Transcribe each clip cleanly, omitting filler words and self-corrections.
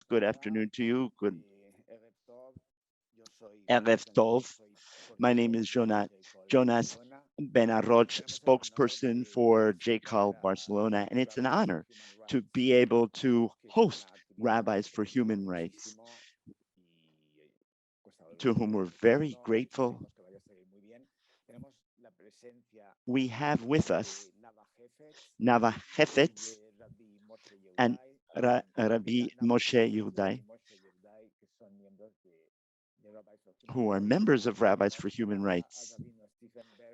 Good afternoon to you. Good Erev Tov. My name is Jonas Benarroch, spokesperson for Jcall Barcelona, and it's an honor to be able to host Rabbis for Human Rights, to whom we're very grateful. We have with us Nava Hefetz and Rabbi Moshe Yehudai, who are members of Rabbis for Human Rights.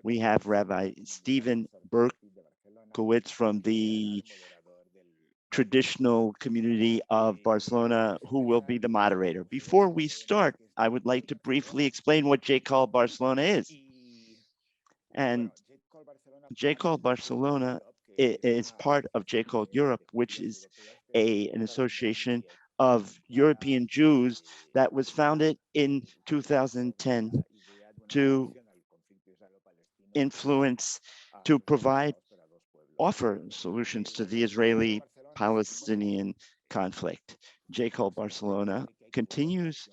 We have Rabbi Stephen Berkowitz from the traditional community of Barcelona, who will be the moderator. Before we start, I would like to briefly explain what Jcall Barcelona is. And Jcall Barcelona is part of Jcall Europe, which is an association of European Jews that was founded in 2010 to influence, to offer solutions to the Israeli-Palestinian conflict. Jcall Barcelona continues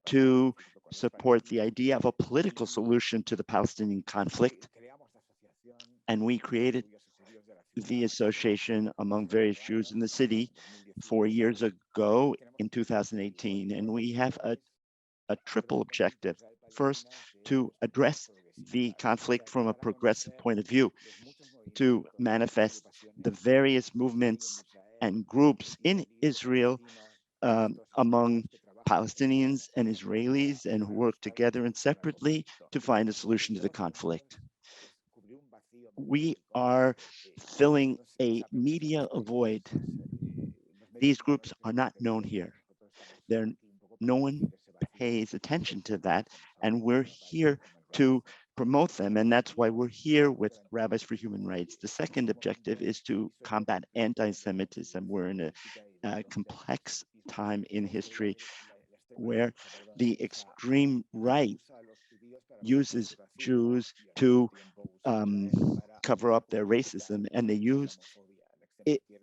to support the idea of a political solution to the Palestinian conflict, and we created the association among various Jews in the city 4 years ago in 2018, and we have a triple objective. First, to address the conflict from a progressive point of view, to manifest the various movements and groups in Israel among Palestinians and Israelis, and who work together and separately to find a solution to the conflict. We are filling a media void. These groups are not known here. No one pays attention to that, and we're here to promote them, and that's why we're here with Rabbis for Human Rights. The second objective is to combat anti-Semitism. We're in a complex time in history where the extreme right uses Jews to cover up their racism, and they use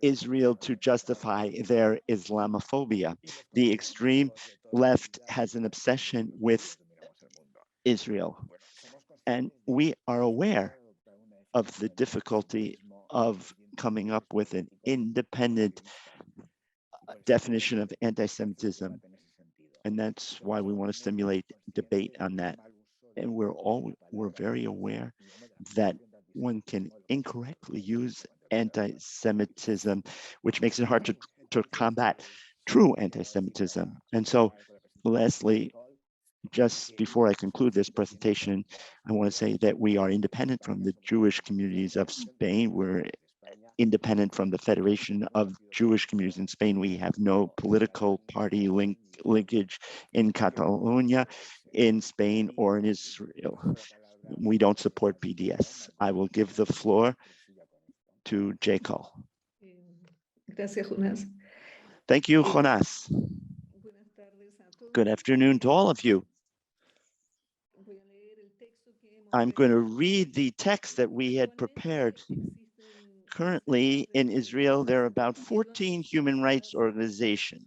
Israel to justify their Islamophobia. The extreme left has an obsession with Israel, and we are aware of the difficulty of coming up with an independent definition of anti-Semitism, and that's why we want to stimulate debate on that. And we're very aware that one can incorrectly use anti-Semitism, which makes it hard to combat true anti-Semitism. And so, lastly, just before I conclude this presentation, I want to say that we are independent from the Jewish communities of Spain. We're independent from the Federation of Jewish Communities in Spain. We have no political party linkage in Catalonia, in Spain, or in Israel. We don't support BDS. I will give the floor to Jcall. Gracias, Jonas. Thank you, Jonas. Good afternoon to all of you. I'm going to read the text that we had prepared. Currently in Israel, there are about 14 human rights organizations.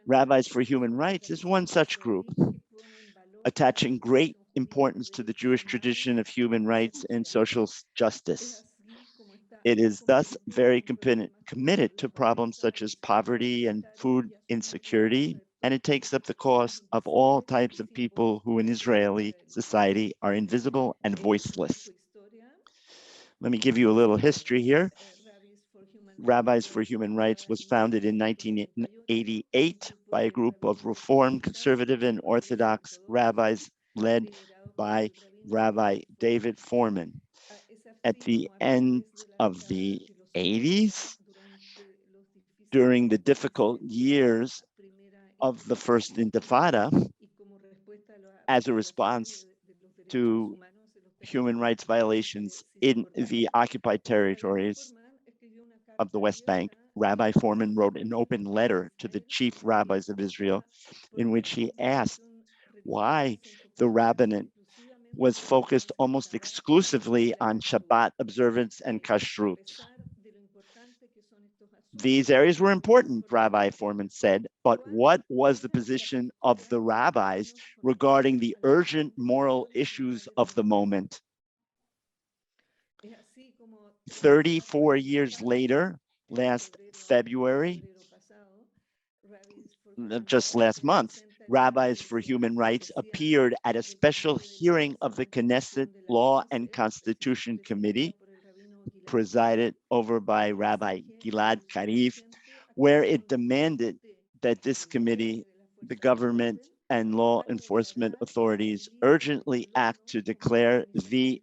Rabbis for Human Rights is one such group, attaching great importance to the Jewish tradition of human rights and social justice. It is thus very committed to problems such as poverty and food insecurity, and it takes up the cause of all types of people who in Israeli society are invisible and voiceless. Let me give you a little history here. Rabbis for Human Rights was founded in 1988 by a group of Reform, Conservative, and Orthodox rabbis led by Rabbi David Foreman. At the end of the 80s, during the difficult years of the First Intifada, as a response to human rights violations in the occupied territories of the West Bank, Rabbi Foreman wrote an open letter to the chief rabbis of Israel in which he asked why the rabbinate was focused almost exclusively on Shabbat observance and kashrut. These areas were important, Rabbi Foreman said, but what was the position of the rabbis regarding the urgent moral issues of the moment? 34 years later, last February, just last month, Rabbis for Human Rights appeared at a special hearing of the Knesset Law and Constitution Committee, presided over by Rabbi Gilad Karif, where it demanded that this committee, the government, and law enforcement authorities urgently act to declare the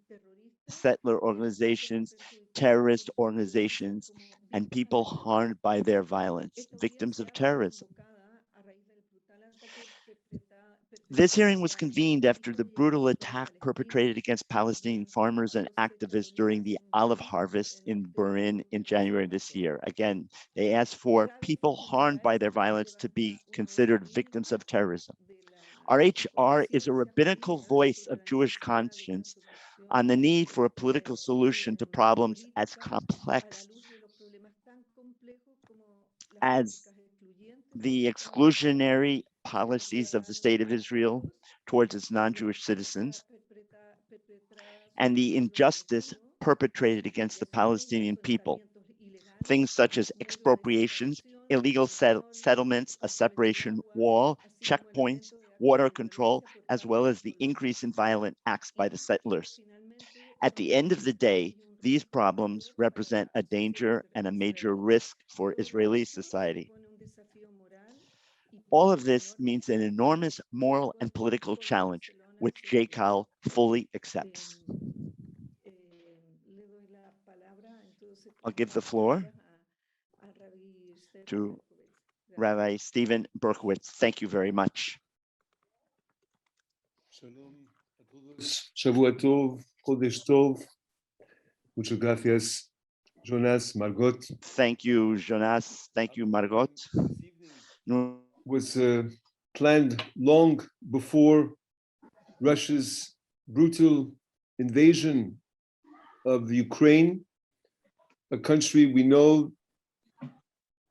settler organizations, terrorist organizations, and people harmed by their violence, victims of terrorism. This hearing was convened after the brutal attack perpetrated against Palestinian farmers and activists during the olive harvest in Burin in January this year. Again, they asked for people harmed by their violence to be considered victims of terrorism. RHR is a rabbinical voice of Jewish conscience on the need for a political solution to problems as complex as the exclusionary policies of the state of Israel towards its non-Jewish citizens and the injustice perpetrated against the Palestinian people. Things such as expropriations, illegal settlements, a separation wall, checkpoints, water control, as well as the increase in violent acts by the settlers. At the end of the day, these problems represent a danger and a major risk for Israeli society. All of this means an enormous moral and political challenge, which Jcall fully accepts. I'll give the floor to Rabbi Stephen Berkowitz. Thank you very much. Shalom a todos. Shavua Tov, Chodesh Tov. Muchas gracias, Jonas, Margot. Thank you, Jonas. Thank you, Margot. Was planned long before Russia's brutal invasion of the Ukraine, a country we know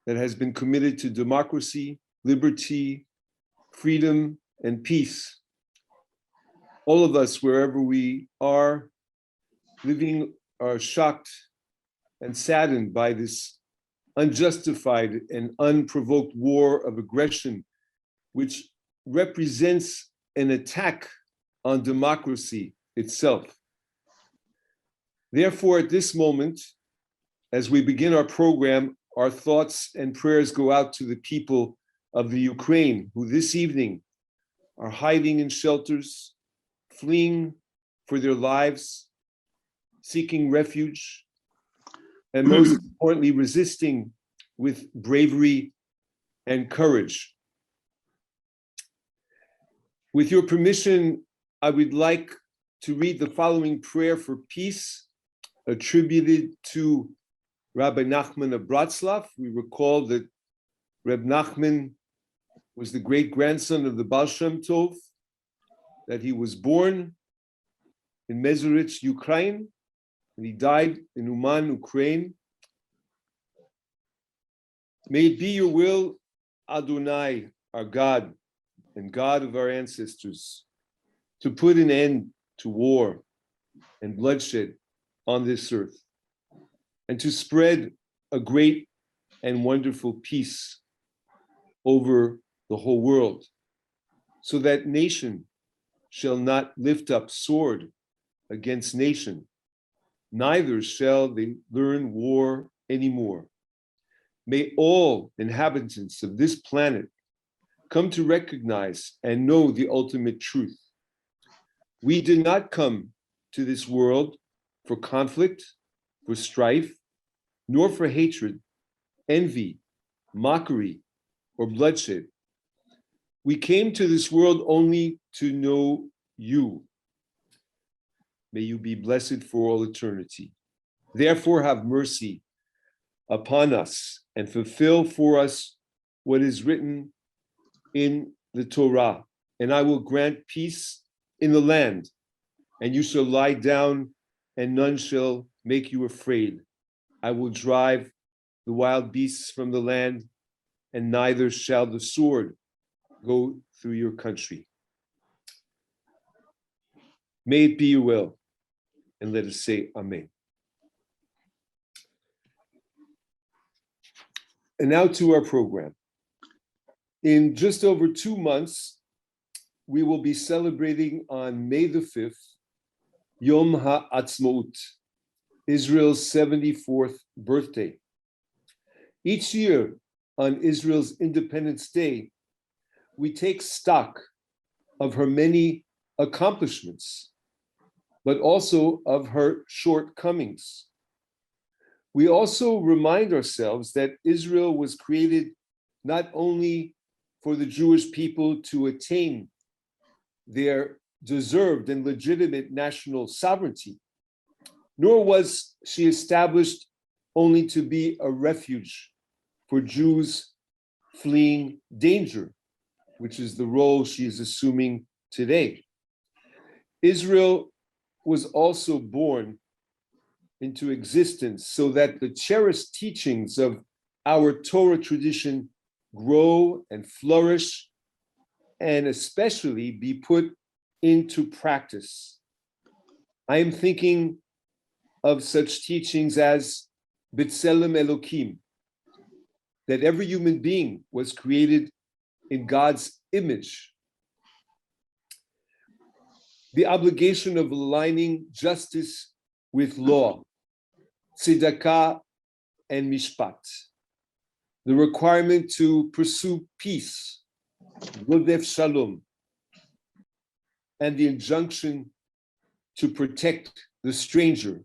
that has been committed to democracy, liberty, freedom, and peace. All of us, wherever we are living, are shocked and saddened by this unjustified and unprovoked war of aggression, which represents an attack on democracy itself. Therefore, at this moment, as we begin our program, our thoughts and prayers go out to the people of the Ukraine, who this evening are hiding in shelters, fleeing for their lives, seeking refuge, and most importantly, resisting with bravery and courage. With your permission, I would like to read the following prayer for peace attributed to Rabbi Nachman of Bratslav. We recall that Reb Nachman was the great-grandson of the Baal Shem Tov, that he was born in Mezheritz, Ukraine, and he died in Uman, Ukraine. May it be your will, Adonai, our God and God of our ancestors, to put an end to war and bloodshed on this earth, and to spread a great and wonderful peace over the whole world, so that nation shall not lift up sword against nation, neither shall they learn war anymore. May all inhabitants of this planet come to recognize and know the ultimate truth. We did not come to this world for conflict, for strife, nor for hatred, envy, mockery, or bloodshed. We came to this world only to know you. May you be blessed for all eternity. Therefore, have mercy upon us and fulfill for us what is written in the Torah. And I will grant peace in the land, and you shall lie down, and none shall make you afraid. I will drive the wild beasts from the land, and neither shall the sword go through your country. May it be your will, and let us say Amen. And now to our program. In just over 2 months, we will be celebrating on May the 5th, Yom HaAtzmaut, Israel's 74th birthday. Each year on Israel's Independence Day, we take stock of her many accomplishments, but also of her shortcomings. We also remind ourselves that Israel was created not only for the Jewish people to attain their deserved and legitimate national sovereignty, nor was she established only to be a refuge for Jews fleeing danger, which is the role she is assuming today. Israel was also born into existence so that the cherished teachings of our Torah tradition grow and flourish, and especially be put into practice. I am thinking of such teachings as B'Tselem Elokim, that every human being was created in God's image. The obligation of aligning justice with law, tzedakah and mishpat. The requirement to pursue peace, rodef shalom, and the injunction to protect the stranger.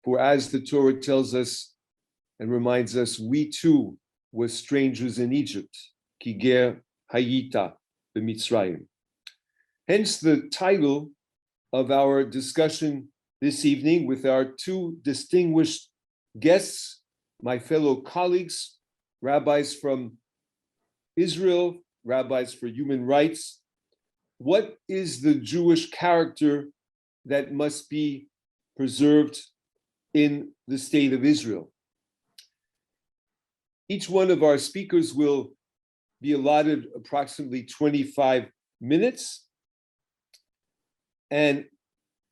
For as the Torah tells us and reminds us, we too were strangers in Egypt, ki ger hayita b'Mitzrayim. Hence the title of our discussion this evening with our two distinguished guests, my fellow colleagues, rabbis from Israel, rabbis for human rights. What is the Jewish character that must be preserved in the state of Israel? Each one of our speakers will be allotted approximately 25 minutes. And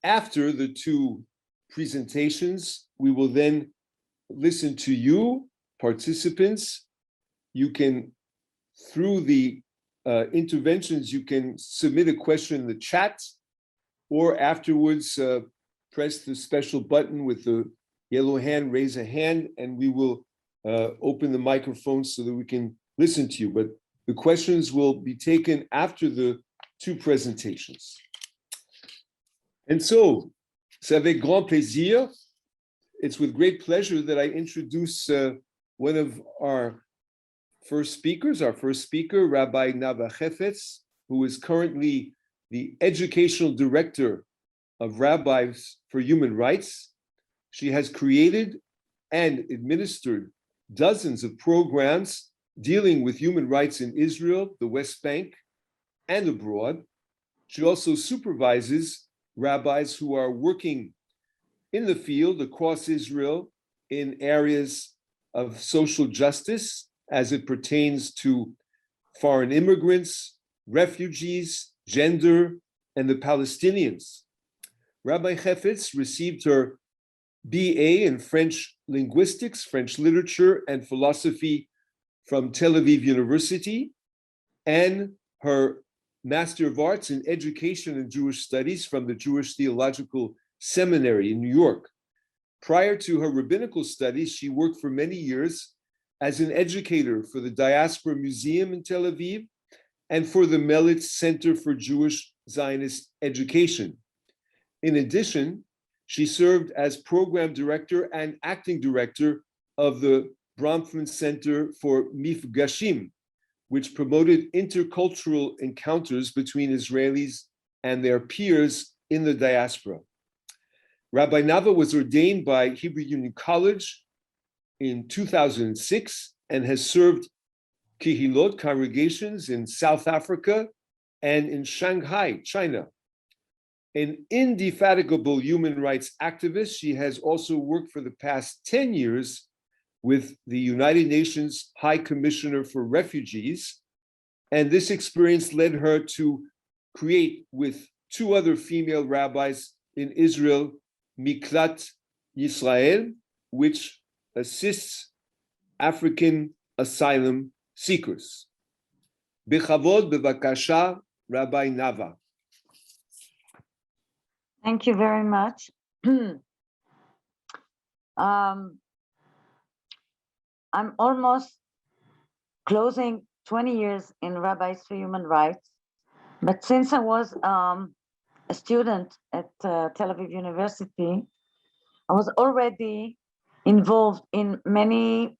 after the two presentations, we will then listen to you, participants. You can, through the interventions, you can submit a question in the chat, or afterwards press the special button with the yellow hand, raise a hand, and we will open the microphone so that we can listen to you. But the questions will be taken after the two presentations. And so, c'est avec grand plaisir. It's with great pleasure that I introduce one of our first speakers, Rabbi Nava Hefetz, who is currently the educational director of Rabbis for Human Rights. She has created and administered dozens of programs dealing with human rights in Israel, the West Bank, and abroad. She also supervises rabbis who are working in the field across Israel in areas of social justice as it pertains to foreign immigrants, refugees, gender, and the Palestinians. Rabbi Hefetz received her BA in French linguistics, French literature, and philosophy from Tel Aviv University, and her Master of Arts in Education and Jewish Studies from the Jewish Theological Seminary in New York. Prior to her rabbinical studies, she worked for many years as an educator for the Diaspora Museum in Tel Aviv and for the Melitz Center for Jewish Zionist Education. In addition, she served as program director and acting director of the Bronfman Center for Mifgashim, which promoted intercultural encounters between Israelis and their peers in the diaspora. Rabbi Nava was ordained by Hebrew Union College in 2006 and has served Kehilot congregations in South Africa and in Shanghai, China. An indefatigable human rights activist, she has also worked for the past 10 years with the United Nations High Commissioner for Refugees. And this experience led her to create, with two other female rabbis in Israel, Miklat Yisrael, which assists African asylum seekers. Bechavod, bevakasha, Rabbi Nava. Thank you very much. I'm almost closing 20 years in Rabbis for Human Rights, but since I was a student at Tel Aviv University, I was already involved in many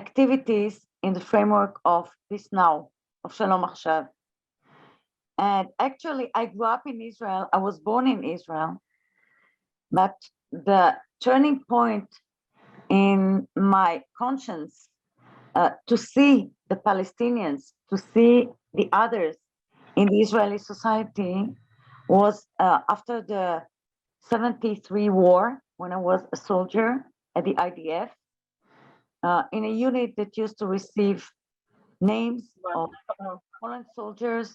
activities in the framework of Peace Now, of Shalom Achshav. And actually, I grew up in Israel. I was born in Israel, but the turning point in my conscience to see the Palestinians, to see the others in the Israeli society was after the 73 war, when I was a soldier at the IDF, in a unit that used to receive names of fallen soldiers,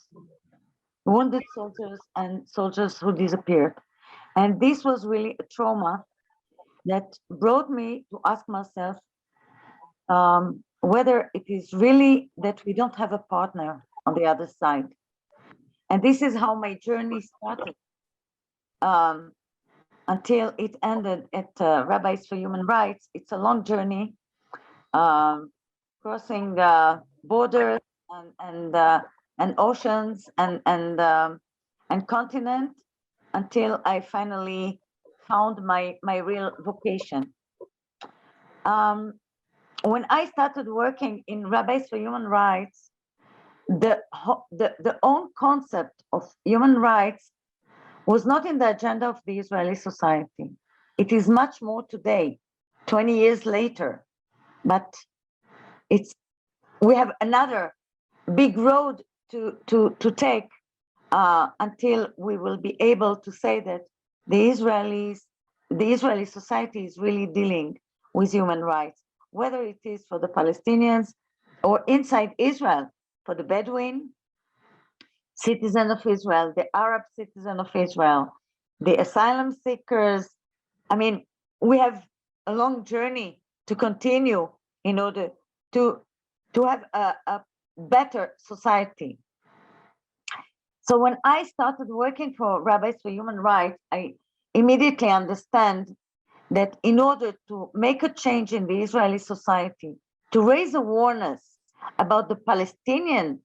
wounded soldiers, and soldiers who disappeared. And this was really a trauma that brought me to ask myself whether it is really that we don't have a partner on the other side. And this is how my journey started until it ended at Rabbis for Human Rights. It's a long journey, crossing borders and oceans and continent, until I finally found my real vocation. When I started working in Rabbis for Human Rights, the own concept of human rights was not in the agenda of the Israeli society. It is much more today, 20 years later, but we have another big road to take until we will be able to say that the Israeli society is really dealing with human rights, whether it is for the Palestinians or inside Israel, for the Bedouin citizen of Israel, the Arab citizen of Israel, the asylum seekers. I mean, we have a long journey to continue in order to have a better society. So when I started working for Rabbis for Human Rights, I immediately understand that in order to make a change in the Israeli society, to raise awareness about the Palestinian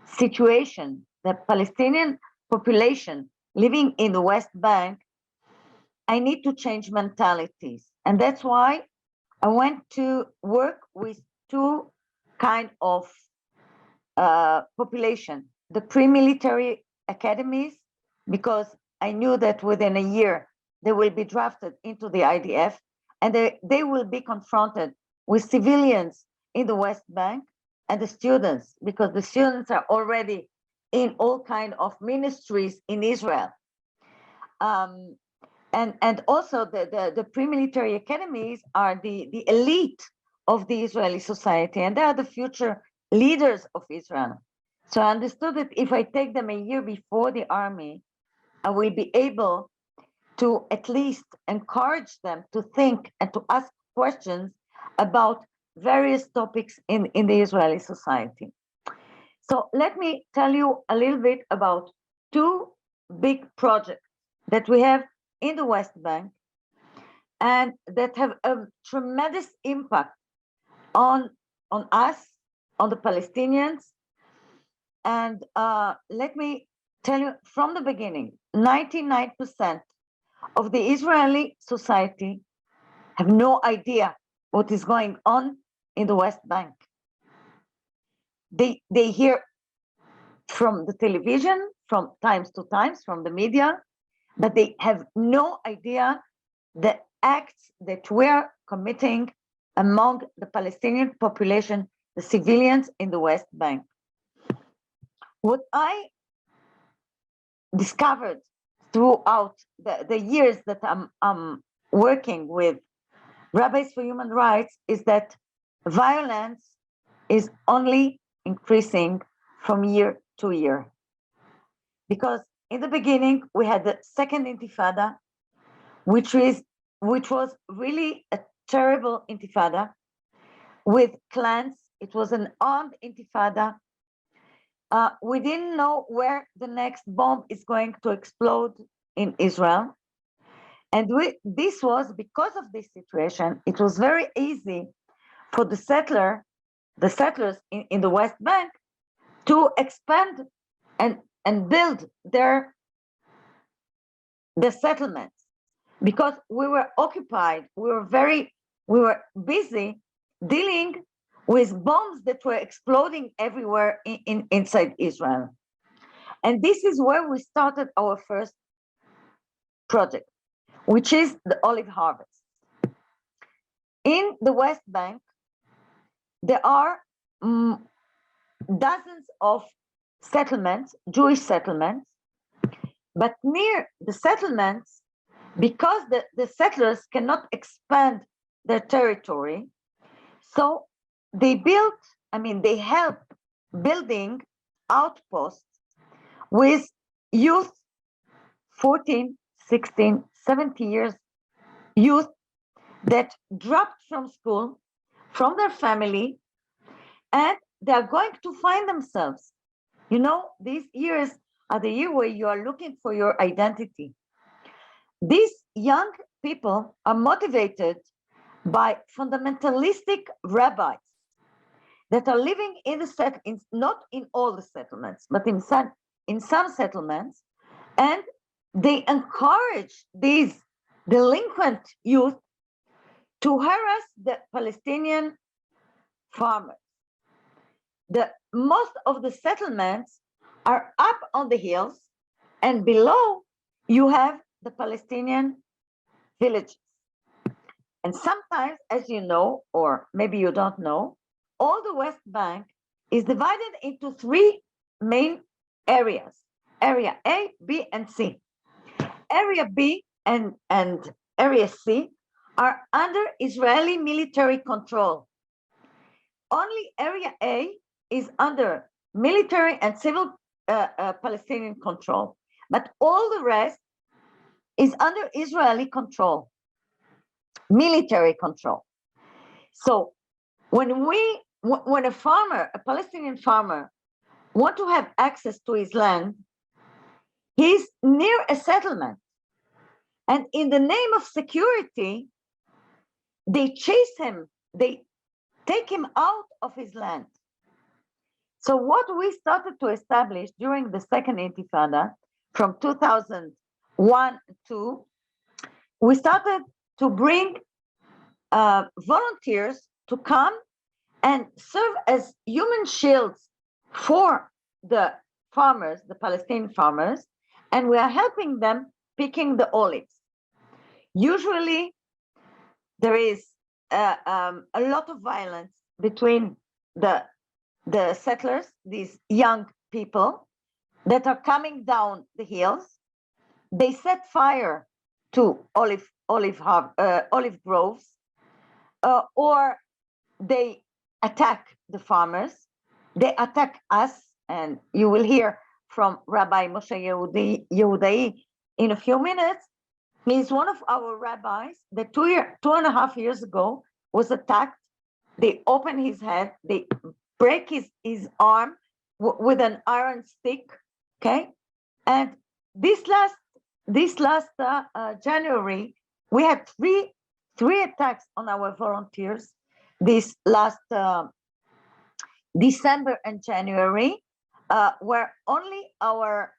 situation, the Palestinian population living in the West Bank, I need to change mentalities. And that's why I went to work with two kind of population, the pre-military academies, because I knew that within a year they will be drafted into the IDF, and they will be confronted with civilians in the West Bank, and the students, because the students are already in all kind of ministries in Israel. And also the pre-military academies are the elite of the Israeli society, and they are the future leaders of Israel. So I understood that if I take them a year before the army, I will be able to at least encourage them to think and to ask questions about various topics in the Israeli society. So let me tell you a little bit about two big projects that we have in the West Bank and that have a tremendous impact on us, on the Palestinians. And let me tell you from the beginning, 99% of the Israeli society have no idea what is going on in the West Bank. They hear from the television, from times to times, from the media, but they have no idea the acts that we're committing among the Palestinian population, the civilians in the West Bank. What I discovered throughout the years that I'm working with Rabbis for Human Rights is that violence is only increasing from year to year. Because in the beginning, we had the second intifada, which was really a terrible intifada with clans. It was an armed intifada. We didn't know where the next bomb is going to explode in Israel. And this was because of this situation, it was very easy for the settlers in the West Bank to expand and build the settlements, because we were occupied, we were busy dealing with bombs that were exploding everywhere inside Israel. And this is where we started our first project, which is the olive harvest. In the West Bank, there are dozens of settlements, Jewish settlements, but near the settlements, because the settlers cannot expand their territory, so they help building outposts with youth, 14, 16, 17 years youth that dropped from school, from their family, and they're going to find themselves. You know, these years are the year where you are looking for your identity. These young people are motivated by fundamentalistic rabbis that are living in the not in all the settlements, but in some settlements, and they encourage these delinquent youth to harass the Palestinian farmers. Most of the settlements are up on the hills, and below you have the Palestinian villages. And sometimes, as you know, or maybe you don't know, all the West Bank is divided into three main areas: Area A, B, and C. Area B and Area C are under Israeli military control. Only Area A is under military and civil Palestinian control, but all the rest is under Israeli control, military control. So when a farmer, a Palestinian farmer, want to have access to his land, he's near a settlement. And in the name of security, they chase him, they take him out of his land. So what we started to establish during the second intifada from 2001 to, we started to bring volunteers to come and serve as human shields for the farmers, the Palestinian farmers, and we are helping them picking the olives. Usually there is a lot of violence between the settlers, these young people that are coming down the hills. They set fire to olive groves, or they attack the farmers. They attack us, and you will hear from Rabbi Moshe Yehudai in a few minutes. He's one of our rabbis that 2.5 years ago was attacked. They open his head, they break his arm with an iron stick, okay? And this last January, we had three attacks on our volunteers. This last December and January, where only our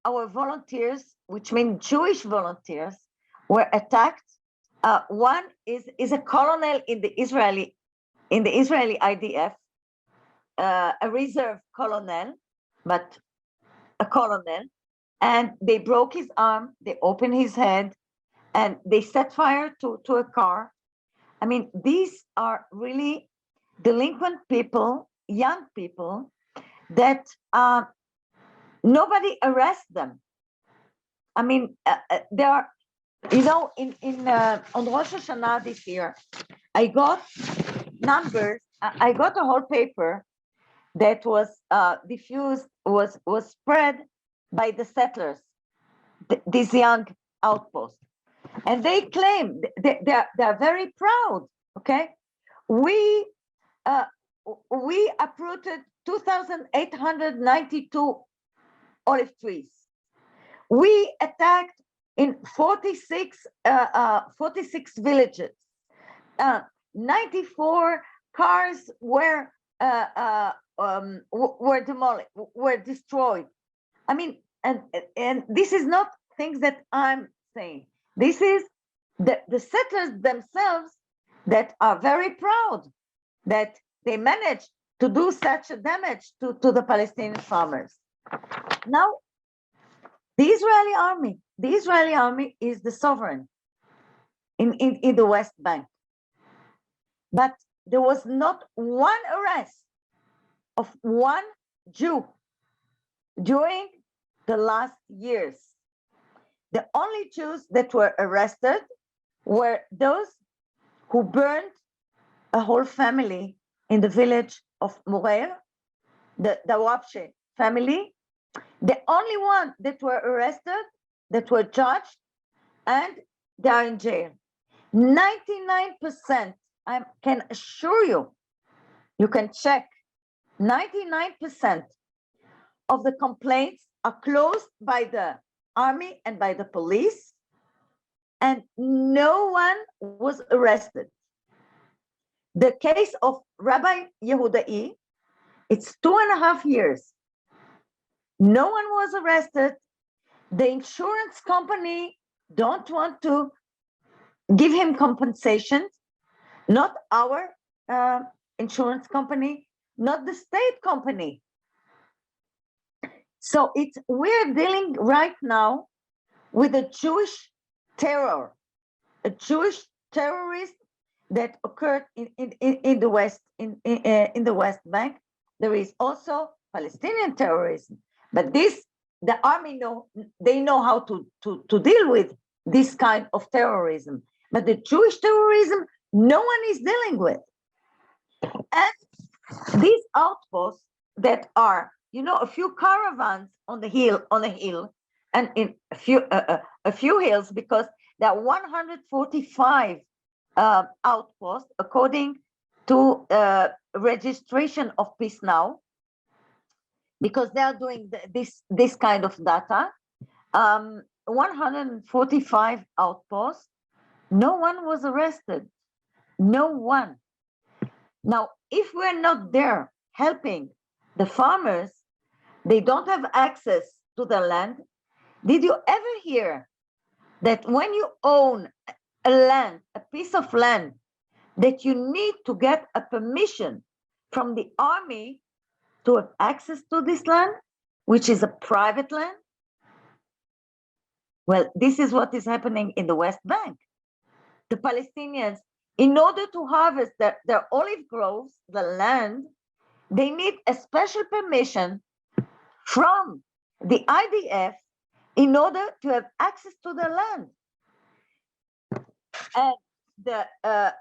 volunteers, which mean Jewish volunteers, were attacked. One is a colonel in the Israeli IDF, a reserve colonel, but a colonel, and they broke his arm, they opened his head, and they set fire to a car. I mean, these are really delinquent people, young people, that nobody arrests them. I mean, You know, on Rosh Hashanah this year, I got numbers. I got a whole paper that was diffused, was spread by the settlers, this young outpost, and they claim they're very proud. Okay, we uprooted 2,892 olive trees. We attacked in 46 villages. 94 cars were demolished, were destroyed. I mean, and this is not things that I'm saying. This is the settlers themselves that are very proud that they managed to do such a damage to the Palestinian farmers. Now, the Israeli army is the sovereign in the West Bank. But there was not one arrest of one Jew during the last years. The only Jews that were arrested were those who burned a whole family in the village of Moderator, the Wapshe family. The only one that were arrested, that were judged, and they are in jail. 99%, I can assure you, you can check, 99% of the complaints are closed by the army and by the police, and no one was arrested. The case of Rabbi Yehudai, it's 2.5 years. No one was arrested. The insurance company don't want to give him compensation, not our insurance company, not the state company. So we're dealing right now with a Jewish terror, a Jewish terrorist that occurred in the West, in the West Bank. There is also Palestinian terrorism, but the army they know how to deal with this kind of terrorism. But the Jewish terrorism, no one is dealing with. And these outposts that are, a few caravans on the hill, and in a few hills, because there are 145 outposts according to registration of Peace Now, because they are doing this kind of data. 145 outposts. No one was arrested. No one. Now, if we're not there helping the farmers, they don't have access to the land. Did you ever hear that when you own a land, a piece of land, that you need to get a permission from the army to have access to this land, which is a private land? Well, this is what is happening in the West Bank. The Palestinians, in order to harvest their olive groves, the land, they need a special permission from the IDF in order to have access to the land. And the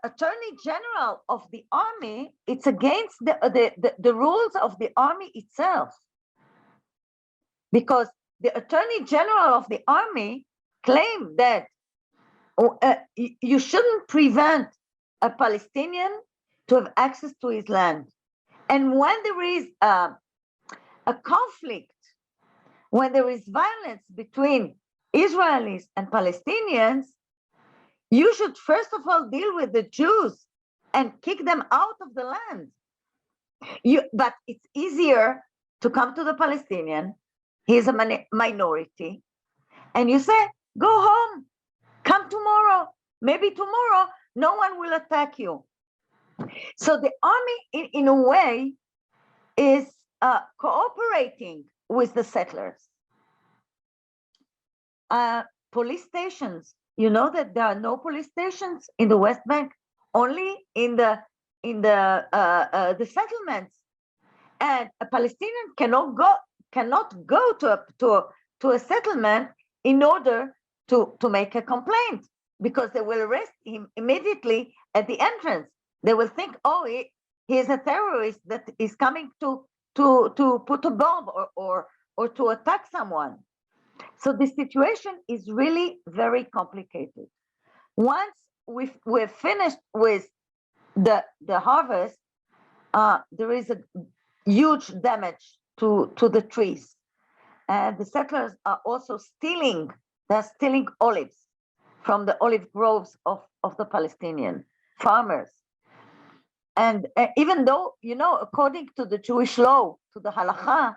Attorney General of the army, it's against the rules of the army itself. Because the Attorney General of the army claimed that you shouldn't prevent a Palestinian to have access to his land. And when there is a conflict, when there is violence between Israelis and Palestinians, you should first of all deal with the Jews and kick them out of the land. But it's easier to come to the Palestinian, he is a minority, and you say, go home, come tomorrow, maybe tomorrow, no one will attack you. So the army, in a way, is cooperating with the settlers. Police stations, you know that there are no police stations in the West Bank, only in the settlements, and a Palestinian cannot go to a settlement in order to make a complaint, because they will arrest him immediately at the entrance. They will think, oh, he is a terrorist that is coming to put a bomb or to attack someone. So the situation is really very complicated. Once we're finished with the harvest, there is a huge damage to the trees. And the settlers are also stealing olives from the olive groves of the Palestinian farmers. And even though, according to the Jewish law, to the halacha,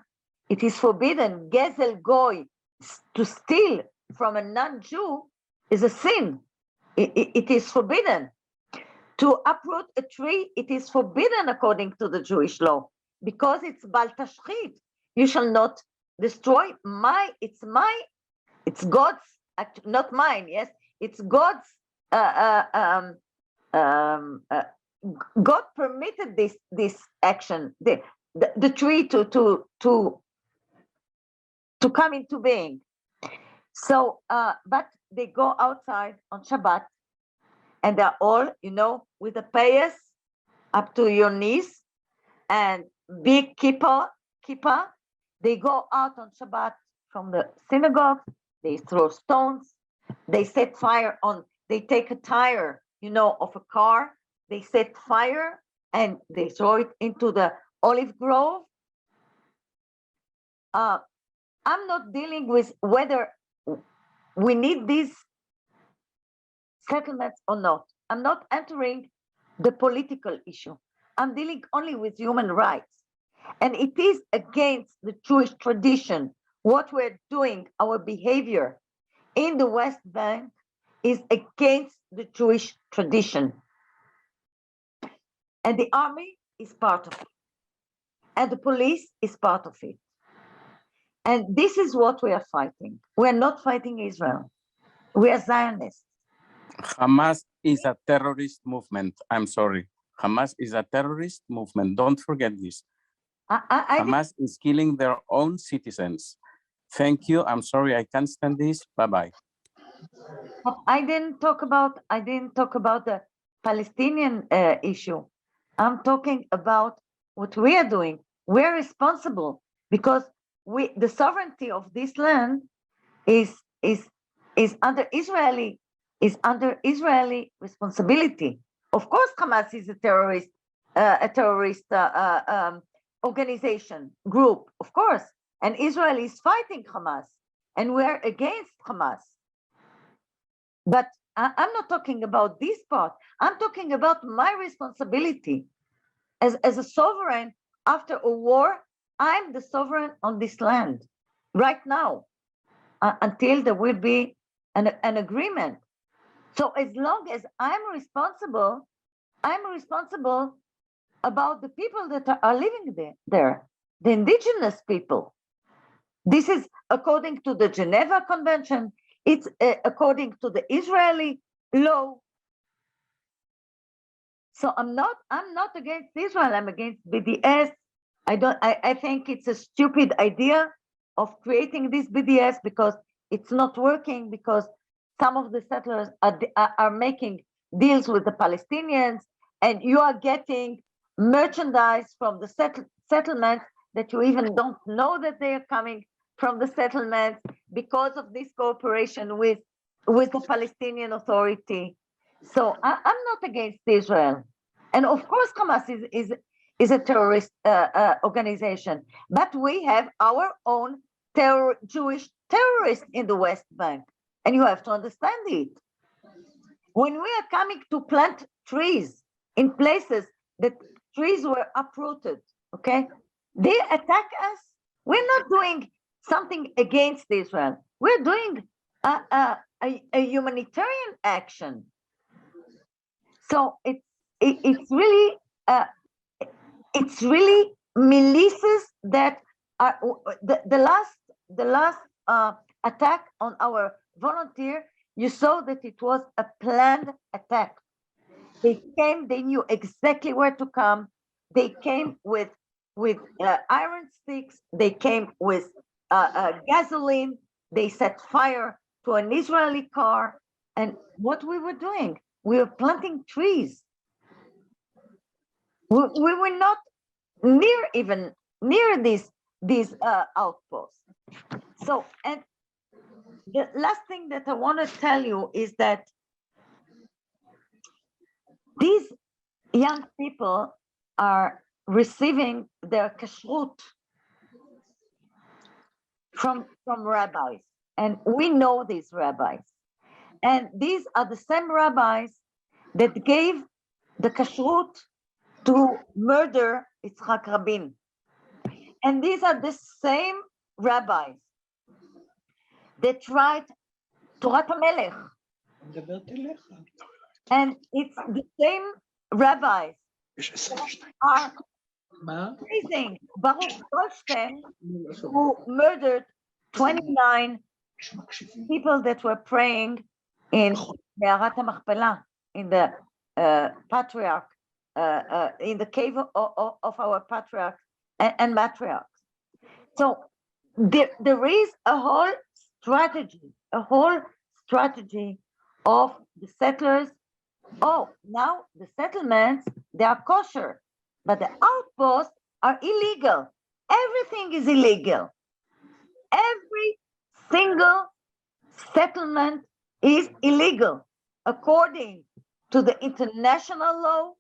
it is forbidden, gezel goy, to steal from a non-Jew is a sin. It is forbidden. To uproot a tree, it is forbidden according to the Jewish law, because it's bal tashchit. You shall not destroy it's God's, not mine, yes, it's God's, God permitted this action, the tree to come into being. So, but they go outside on Shabbat, and they're all, with a payas up to your knees and big kippah. They go out on Shabbat from the synagogue. They throw stones. They set fire on. They take a tire, of a car. They set fire and they throw it into the olive grove. I'm not dealing with whether we need these settlements or not. I'm not entering the political issue. I'm dealing only with human rights. And it is against the Jewish tradition. What we're doing, our behavior in the West Bank is against the Jewish tradition. And the army is part of it. And the police is part of it. And this is what we are fighting. We are not fighting Israel. We are Zionists. Hamas is a terrorist movement. I'm sorry. Hamas is a terrorist movement. Don't forget this. Hamas is killing their own citizens. Thank you. I'm sorry. I can't stand this. Bye-bye. I didn't talk about the Palestinian issue. I'm talking about what we are doing. We're responsible because the sovereignty of this land is under Israeli responsibility. Of course, Hamas is a terrorist organization group, of course, and Israel is fighting Hamas, and we're against Hamas. But I'm not talking about this part. I'm talking about my responsibility as a sovereign. After a war, I'm the sovereign on this land right now until there will be an agreement. So as long as I'm responsible about the people that are living there, the indigenous people. This is according to the Geneva Convention. It's according to the Israeli law. So I'm not against Israel. I'm against BDS. I think it's a stupid idea of creating this BDS because it's not working, because some of the settlers are making deals with the Palestinians, and you are getting merchandise from the settlements that you even don't know that they are coming from the settlements because of this cooperation with the Palestinian Authority. So I'm not against Israel. And of course, Hamas is a terrorist organization, but we have our own Jewish terrorists in the West Bank. And you have to understand it. When we are coming to plant trees in places that trees were uprooted, okay, they attack us. We're not doing something against Israel. We're doing a humanitarian action. So it's really militias that are the last attack on our volunteer. You saw that it was a planned attack. They came. They knew exactly where to come. They came with iron sticks. They came with gasoline. They set fire to an Israeli car. And what we were doing, we were planting trees. We were not even near these outposts. So, and the last thing that I want to tell you is that these young people are receiving their kashrut from rabbis. And we know these rabbis. And these are the same rabbis that gave the kashrut to murder Yitzhak Rabin. And these are the same rabbis that tried Torat HaMelech. And it's the same rabbis are praising Baruch Goldstein, who murdered 29 people that were praying in Me'arat HaMachpelah, in the patriarch, in the cave of our patriarch and matriarchs. So there is a whole strategy of the settlers. Oh, now the settlements, they are kosher, but the outposts are illegal. Everything is illegal. Every single settlement is illegal according to the international law,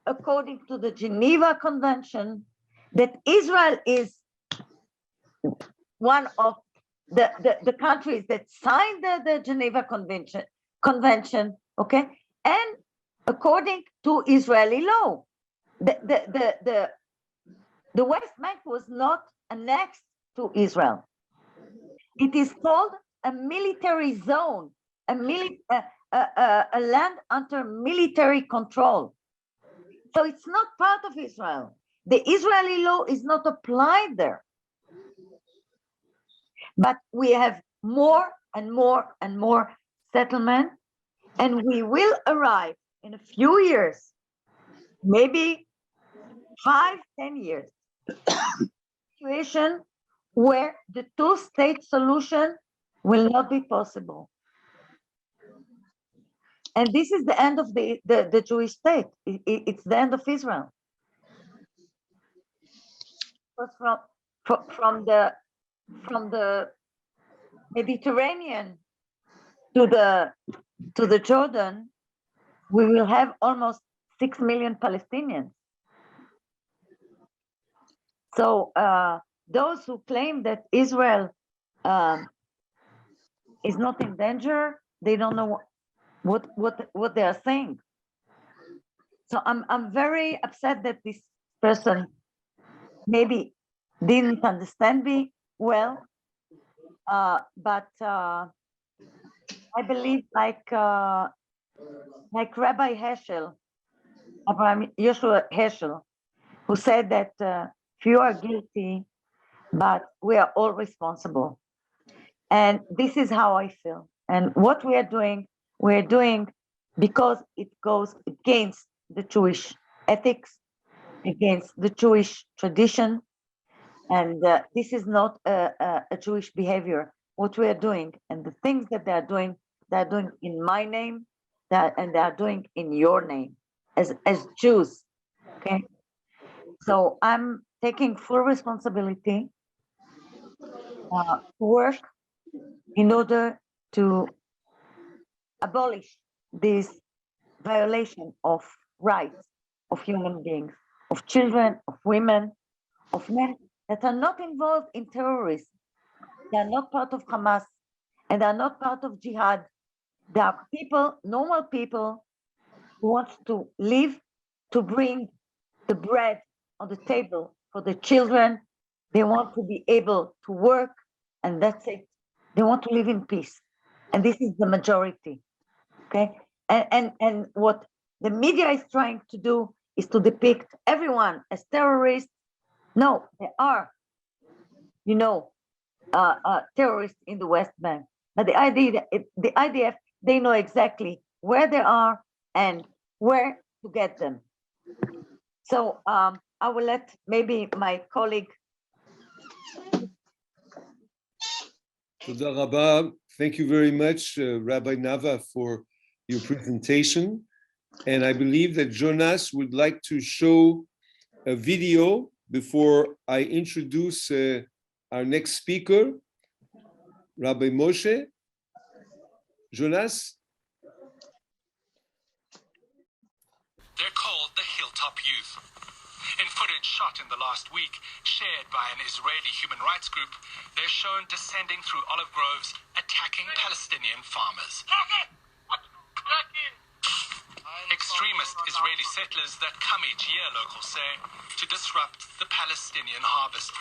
according to the Geneva Convention, that Israel is one of the countries that signed the Geneva Convention, okay? And according to Israeli law, the West Bank was not annexed to Israel. It is called a military zone, a land under military control. So it's not part of Israel. The Israeli law is not applied there. But we have more and more and more settlement, and we will arrive in a few years, maybe 5-10 years, situation where the two-state solution will not be possible. And this is the end of the Jewish state. It's the end of Israel. From the Mediterranean to the Jordan, we will have almost 6 million Palestinians. So those who claim that Israel is not in danger, they don't know what they are saying. So I'm very upset that this person maybe didn't understand me well, but I believe like Rabbi Heschel, Abraham Yeshua Heschel, who said that few are guilty, but we are all responsible. And this is how I feel. And what we're doing because it goes against the Jewish ethics, against the Jewish tradition. And this is not a Jewish behavior. What we are doing and the things that they're doing in my name, and they are doing in your name as Jews. Okay. So I'm taking full responsibility to work in order to abolish this violation of rights of human beings, of children, of women, of men that are not involved in terrorism. They are not part of Hamas, and they are not part of jihad. They are people, normal people, who want to live, to bring the bread on the table for the children. They want to be able to work, and that's it. They want to live in peace. And this is the majority. Okay? And what the media is trying to do is to depict everyone as terrorists. No, there are, terrorists in the West Bank. But the IDF, they know exactly where they are and where to get them. So I will let maybe my colleague. תודה רבה. Thank you very much, Rabbi Nava, for your presentation. And I believe that Jonas would like to show a video before I introduce our next speaker, Rabbi Moshe. Jonas? They're called the Hilltop Youth. In footage shot in the last week, shared by an Israeli human rights group, they're shown descending through olive groves, attacking Palestinian farmers. Extremist Israeli settlers that come each year, locals say, to disrupt the Palestinian harvest.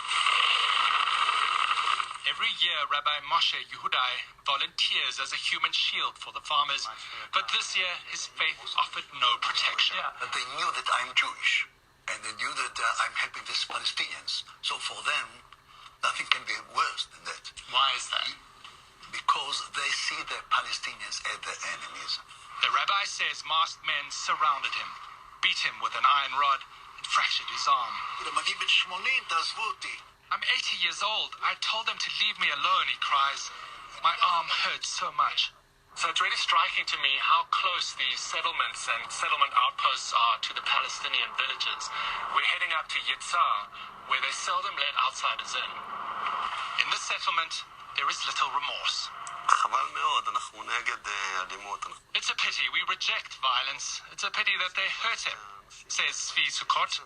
Every year, Rabbi Moshe Yehudai volunteers as a human shield for the farmers, but this year his faith offered no protection. They knew that I'm Jewish, and they knew that I'm helping these Palestinians. So for them, nothing can be worse than that. Why is that? Because they see the Palestinians as their enemies. The rabbi says masked men surrounded him, beat him with an iron rod, and fractured his arm. I'm 80 years old. I told them to leave me alone, he cries. My arm hurts so much. So it's really striking to me how close these settlements and settlement outposts are to the Palestinian villages. We're heading up to Yitzhar, where they seldom let outsiders in. In this settlement, there is little remorse. It's a pity. We reject violence. It's a pity that they hurt him, says Zvi Sukkot.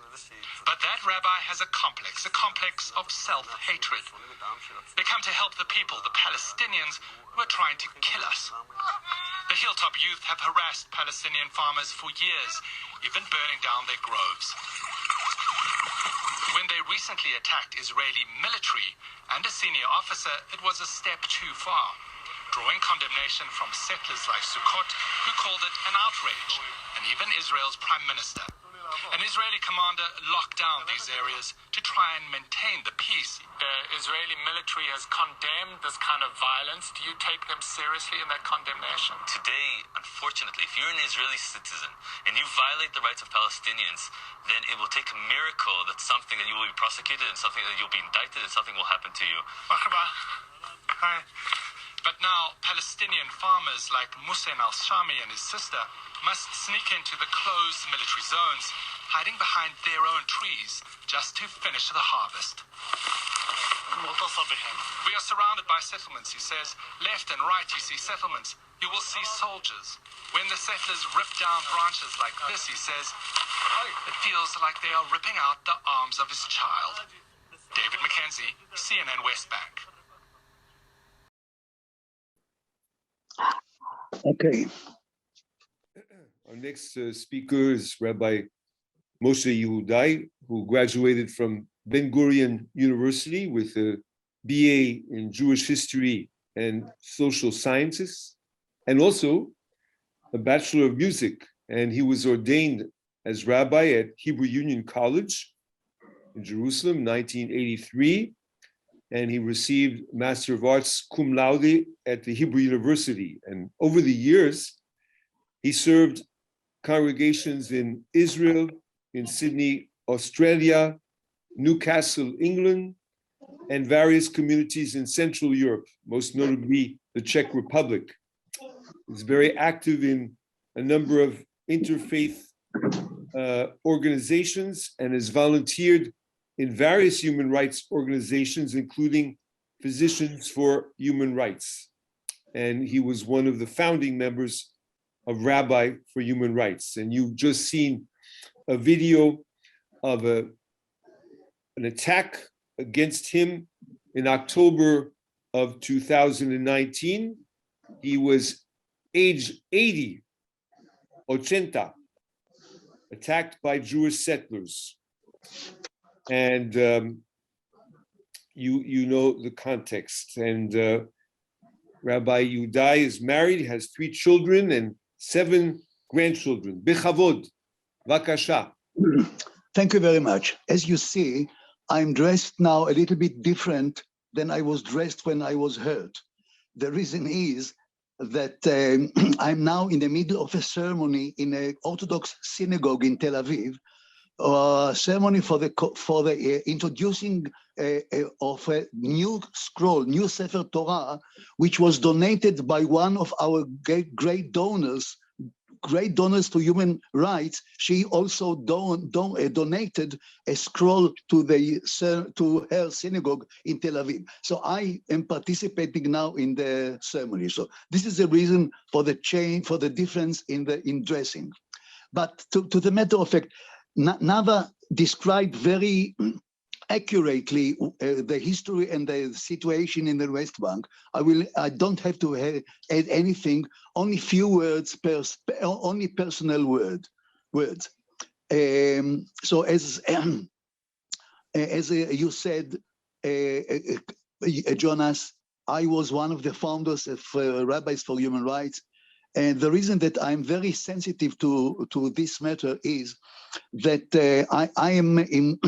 But that rabbi has a complex of self-hatred. They come to help the people, the Palestinians, who are trying to kill us. The Hilltop Youth have harassed Palestinian farmers for years, even burning down their groves. When they recently attacked Israeli military and a senior officer, it was a step too far, drawing condemnation from settlers like Sukkot, who called it an outrage, and even Israel's prime minister. An Israeli commander locked down these areas to try and maintain the peace. The Israeli military has condemned this kind of violence. Do you take them seriously in that condemnation? Today, unfortunately, if you're an Israeli citizen and you violate the rights of Palestinians, then it will take a miracle that something that you will be prosecuted and something that you'll be indicted and something will happen to you. Hi. But now, Palestinian farmers like Muhsen al-Shami and his sister must sneak into the closed military zones, hiding behind their own trees just to finish the harvest. We are surrounded by settlements, he says. Left and right you see settlements. You will see soldiers. When the settlers rip down branches like this, he says, it feels like they are ripping out the arms of his child. David Mackenzie, CNN West Bank. Okay. Our next speaker is Rabbi Moshe Yehudai, who graduated from Ben-Gurion University with a BA in Jewish History and Social Sciences, and also a Bachelor of Music. And he was ordained as rabbi at Hebrew Union College in Jerusalem, 1983. And he received Master of Arts cum laude at the Hebrew University. And over the years, he served congregations in Israel, in Sydney, Australia, Newcastle, England, and various communities in Central Europe, most notably the Czech Republic. He's very active in a number of interfaith organizations and has volunteered in various human rights organizations, including Physicians for Human Rights. And he was one of the founding members of Rabbi for Human Rights. And you've just seen a video of an attack against him in October of 2019. He was age 80, attacked by Jewish settlers. And you know the context. And Rabbi Yehudai is married, has 3 children and 7 grandchildren. Bechavod, vakasha. Thank you very much. As you see, I'm dressed now a little bit different than I was dressed when I was hurt. The reason is that I'm now in the middle of a ceremony in an Orthodox synagogue in Tel Aviv, ceremony for the introducing of a new scroll, new Sefer Torah, which was donated by one of our great donors to human rights. She also donated a scroll to her synagogue in Tel Aviv. So I am participating now in the ceremony. So this is the reason for the change, for the difference in dressing. But to the matter of fact, Nava described very accurately the history and the situation in the West Bank. I don't have to add anything. Only few words, only personal words. So as you said, Jonas, I was one of the founders of Rabbis for Human Rights. And the reason that I'm very sensitive to this matter is that I am in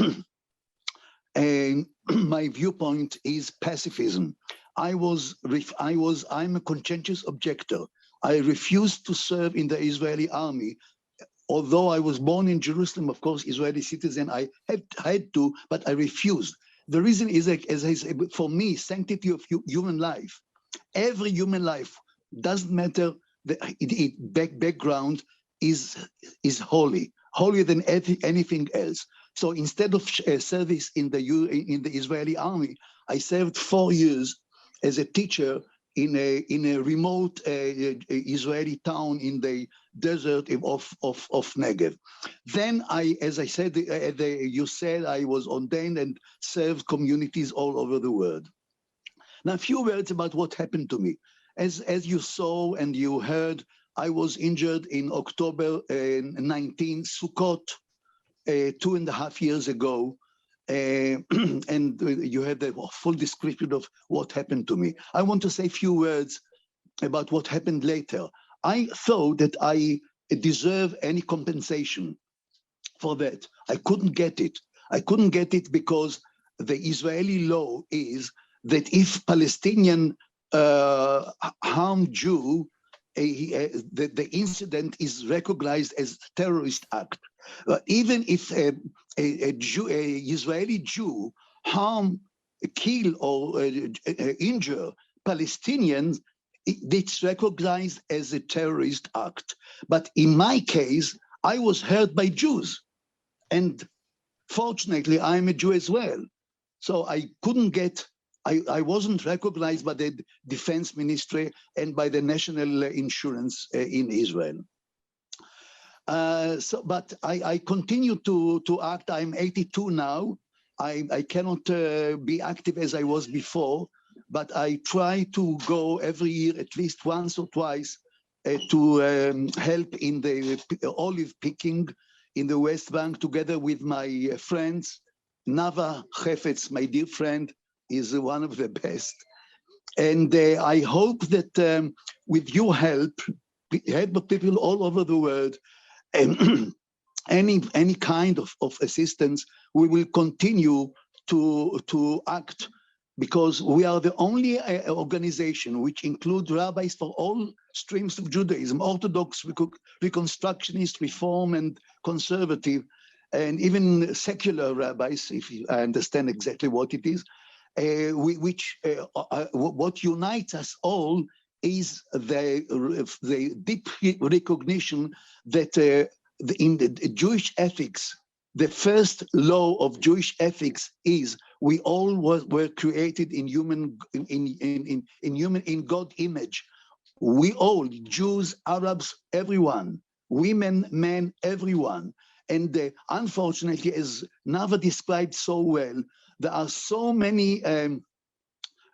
my viewpoint is pacifism. I'm a conscientious objector. I refused to serve in the Israeli army. Although I was born in Jerusalem, of course, Israeli citizen, I had to, but I refused. The reason is, as I say, for me, sanctity of human life. Every human life, doesn't matter the background, is holy, holier than anything else. So instead of service in the Israeli army, I served 4 years as a teacher in a remote Israeli town in the desert of Negev. Then as I said, you said, I was ordained and served communities all over the world. Now, a few words about what happened to me. As you saw and you heard, I was injured in October 19, Sukkot, 2.5 years ago. And you had the full description of what happened to me. I want to say a few words about what happened later. I thought that I deserve any compensation for that. I couldn't get it. I couldn't get it because the Israeli law is that if Palestinian harm Jew, the incident is recognized as terrorist act. Even if a Israeli Jew harm, kill, or injure Palestinians, it's recognized as a terrorist act. But in my case, I was hurt by Jews. And fortunately, I'm a Jew as well. So I couldn't get, I wasn't recognized by the defense ministry and by the national insurance in Israel. But I continue to act. I'm 82 now. I cannot be active as I was before, but I try to go every year at least once or twice to help in the olive picking in the West Bank together with my friends. Nava Hefetz, my dear friend, is one of the best. And I hope that with your help of people all over the world, any kind of assistance, we will continue to act, because we are the only organization which includes rabbis for all streams of Judaism, Orthodox, Reconstructionist, Reform, and Conservative, and even secular rabbis, if I understand exactly what it is, what unites us all is the deep recognition that in the Jewish ethics, the first law of Jewish ethics is we all were created in God image. We all, Jews, Arabs, everyone, women, men, everyone. And unfortunately, as Nava described so well, there are so many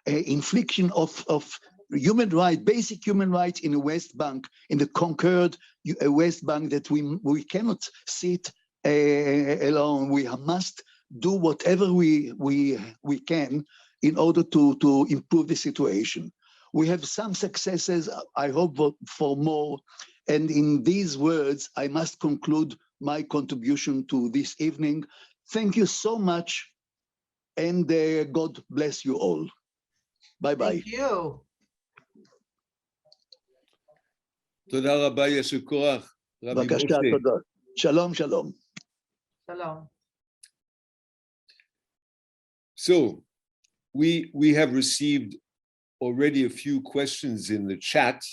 infliction of human rights, basic human rights in the West Bank, in the conquered West Bank, that we cannot sit alone. We must do whatever we can in order to improve the situation. We have some successes, I hope for more. And in these words, I must conclude my contribution to this evening. Thank you so much, and God bless you all. Bye-bye. Thank you. תודה רבה, יישר כוח, רבי בבקשה, משה. תודה. שלום, שלום. Shalom. So we have received already a few questions in the chat,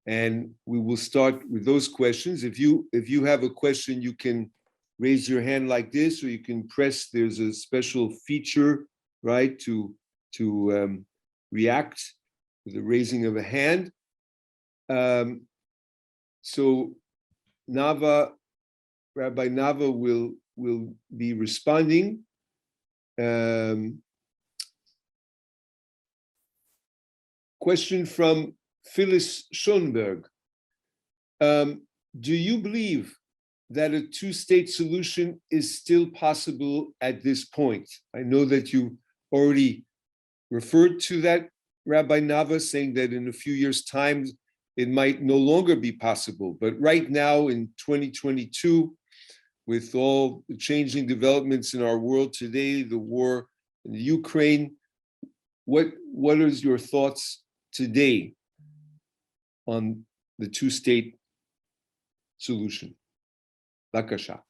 and we will start with those questions. If you have a question, you can raise your hand like this, or you can press. There's a special feature, right, to react with the raising of a hand. So Nava, Rabbi Nava will be responding. Question from Phyllis Schoenberg. Do you believe that a two-state solution is still possible at this point? I know that you already referred to that, Rabbi Nava, saying that in a few years' time, it might no longer be possible. But right now in 2022, with all the changing developments in our world today, the war in the Ukraine, what is your thoughts today on the two-state solution? Bakasha.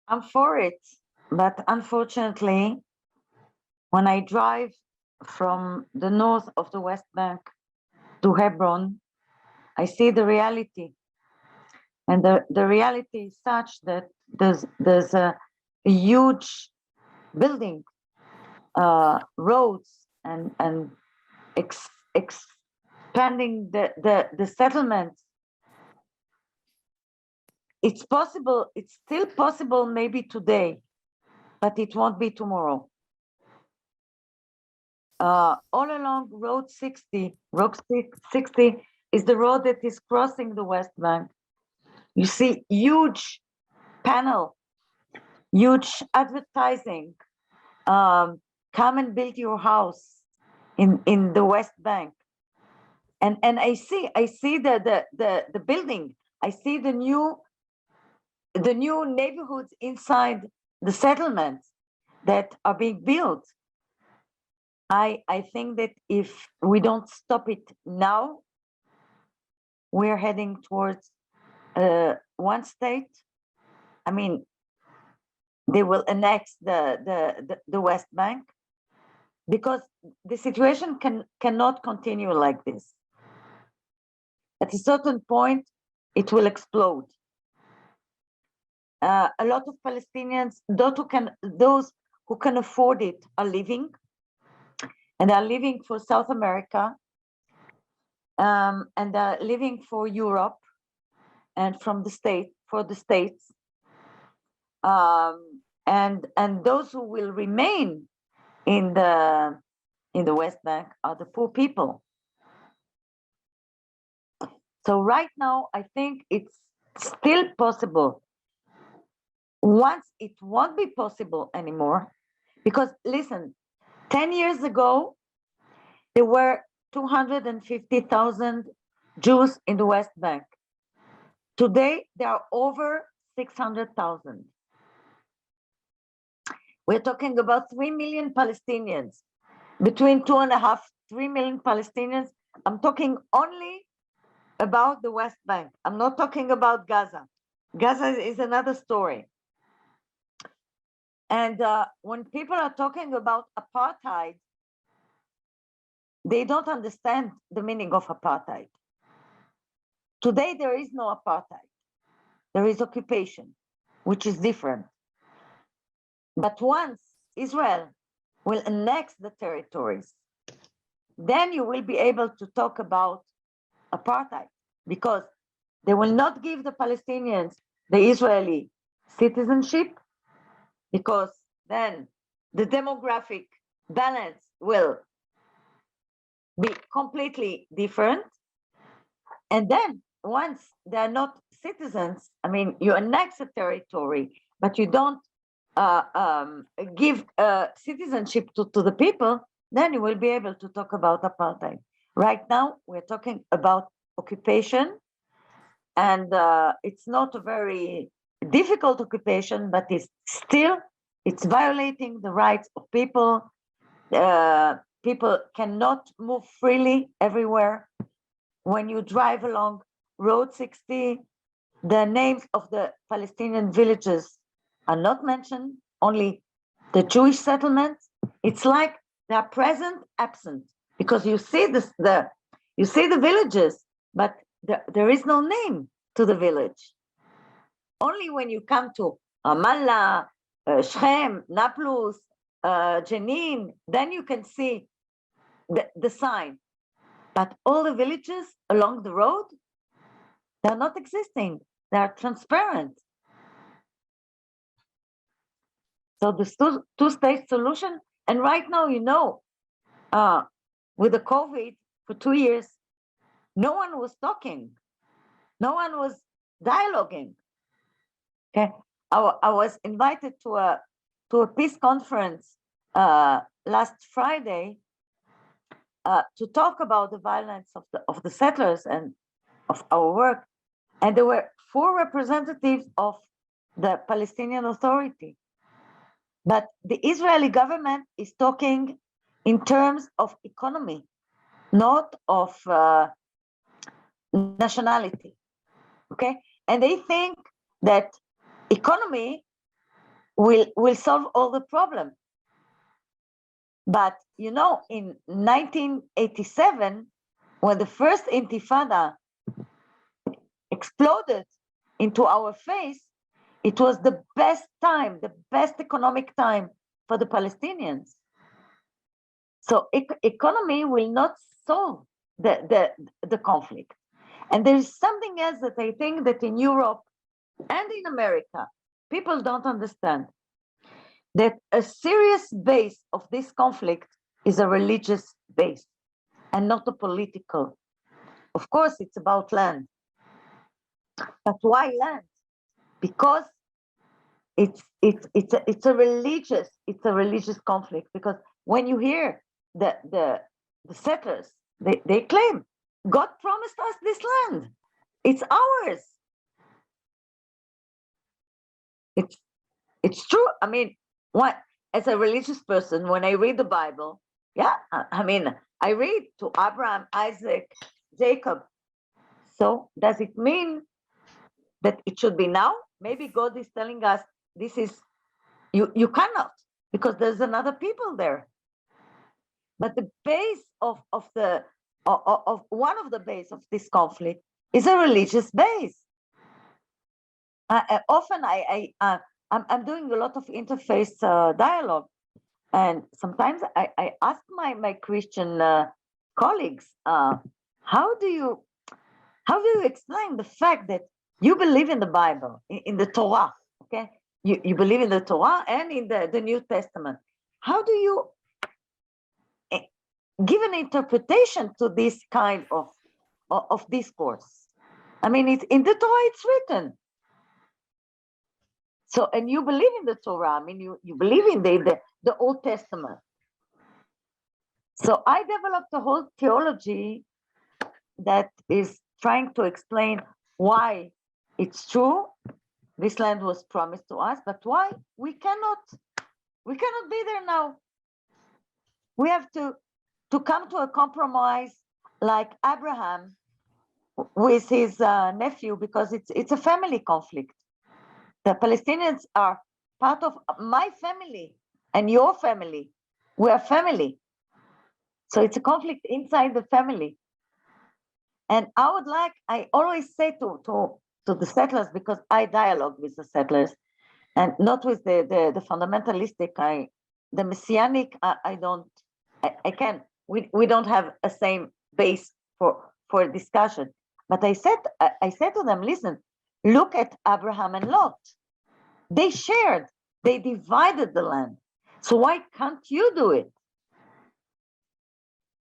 I'm for it, but unfortunately, when I drive from the north of the West Bank to Hebron, I see the reality. And the reality is such that there's a huge building, roads, and expanding the settlements. It's possible, it's still possible maybe today, but it won't be tomorrow. All along Road 60 is the road that is crossing the West Bank. You see huge panel, huge advertising, come and build your house in the West Bank. And I see the building, I see the new neighborhoods inside the settlements that are being built. I think that if we don't stop it now, we're heading towards one state. I mean, they will annex the West Bank, because the situation cannot continue like this. At a certain point, it will explode. A lot of Palestinians, those who can afford it, are leaving, and are leaving for South America, and are leaving for Europe, and for the States, and those who will remain in the West Bank are the poor people. So right now, I think it's still possible. Once it won't be possible anymore, because listen, 10 years ago, there were 250,000 Jews in the West Bank. Today, there are over 600,000. We're talking about 3 million Palestinians. Between 2.5, 3 million Palestinians. I'm talking only about the West Bank. I'm not talking about Gaza. Gaza is another story. And when people are talking about apartheid, they don't understand the meaning of apartheid. Today, there is no apartheid. There is occupation, which is different. But once Israel will annex the territories, then you will be able to talk about apartheid, because they will not give the Palestinians the Israeli citizenship, because then the demographic balance will be completely different. And then once they're not citizens, I mean, you annex a territory, but you don't give citizenship to the people, then you will be able to talk about apartheid. Right now, we're talking about occupation, and it's not a very difficult occupation, but it's violating the rights of people. People cannot move freely everywhere. When you drive along Road 60, the names of the Palestinian villages are not mentioned, only the Jewish settlements. It's like they are present, absent, because you see the villages, but there is no name to the village. Only when you come to Ramallah, Sherr, Nablus, Jenin, then you can see the sign. But all the villages along the road, they're not existing. They are transparent. So the two-state solution, and right now, you know, with the COVID for 2 years, no one was talking. No one was dialoguing. Okay, I was invited to a peace conference last Friday to talk about the violence of the settlers and of our work, and there were 4 representatives of the Palestinian Authority, but the Israeli government is talking in terms of economy, not of nationality. Okay, and they think that economy will solve all the problem. But you know, in 1987, when the first Intifada exploded into our face, it was the best time, the best economic time for the Palestinians. So economy will not solve the conflict. And there's something else that I think that in Europe and in America, people don't understand, that a serious base of this conflict is a religious base and not a political. Of course, it's about land. But why land? Because it's a religious conflict. Because when you hear the settlers, they claim God promised us this land. It's ours. It's true. I mean, what, as a religious person, when I read the Bible, yeah, I mean, I read to Abraham, Isaac, Jacob. So does it mean that it should be now? Maybe God is telling us this is, you cannot, because there's another people there. But the base of one of the base of this conflict is a religious base. Often I'm doing a lot of interfaith dialogue, and sometimes I ask my Christian colleagues, how do you explain the fact that you believe in the Bible, in the Torah, okay? You believe in the Torah and in the New Testament. How do you give an interpretation to this kind of discourse? I mean, it's in the Torah, it's written. So, and you believe in the Torah, I mean, you believe in the Old Testament. So I developed a whole theology that is trying to explain why it's true, this land was promised to us, but why we cannot be there now. We have to come to a compromise like Abraham with his nephew, because it's a family conflict. The Palestinians are part of my family and your family. We are family. So it's a conflict inside the family. And I always say to the settlers, because I dialogue with the settlers and not with the fundamentalistic, the messianic, we don't have a same base for discussion. But I said to them, listen, look at Abraham and Lot. They shared, they divided the land. So why can't you do it?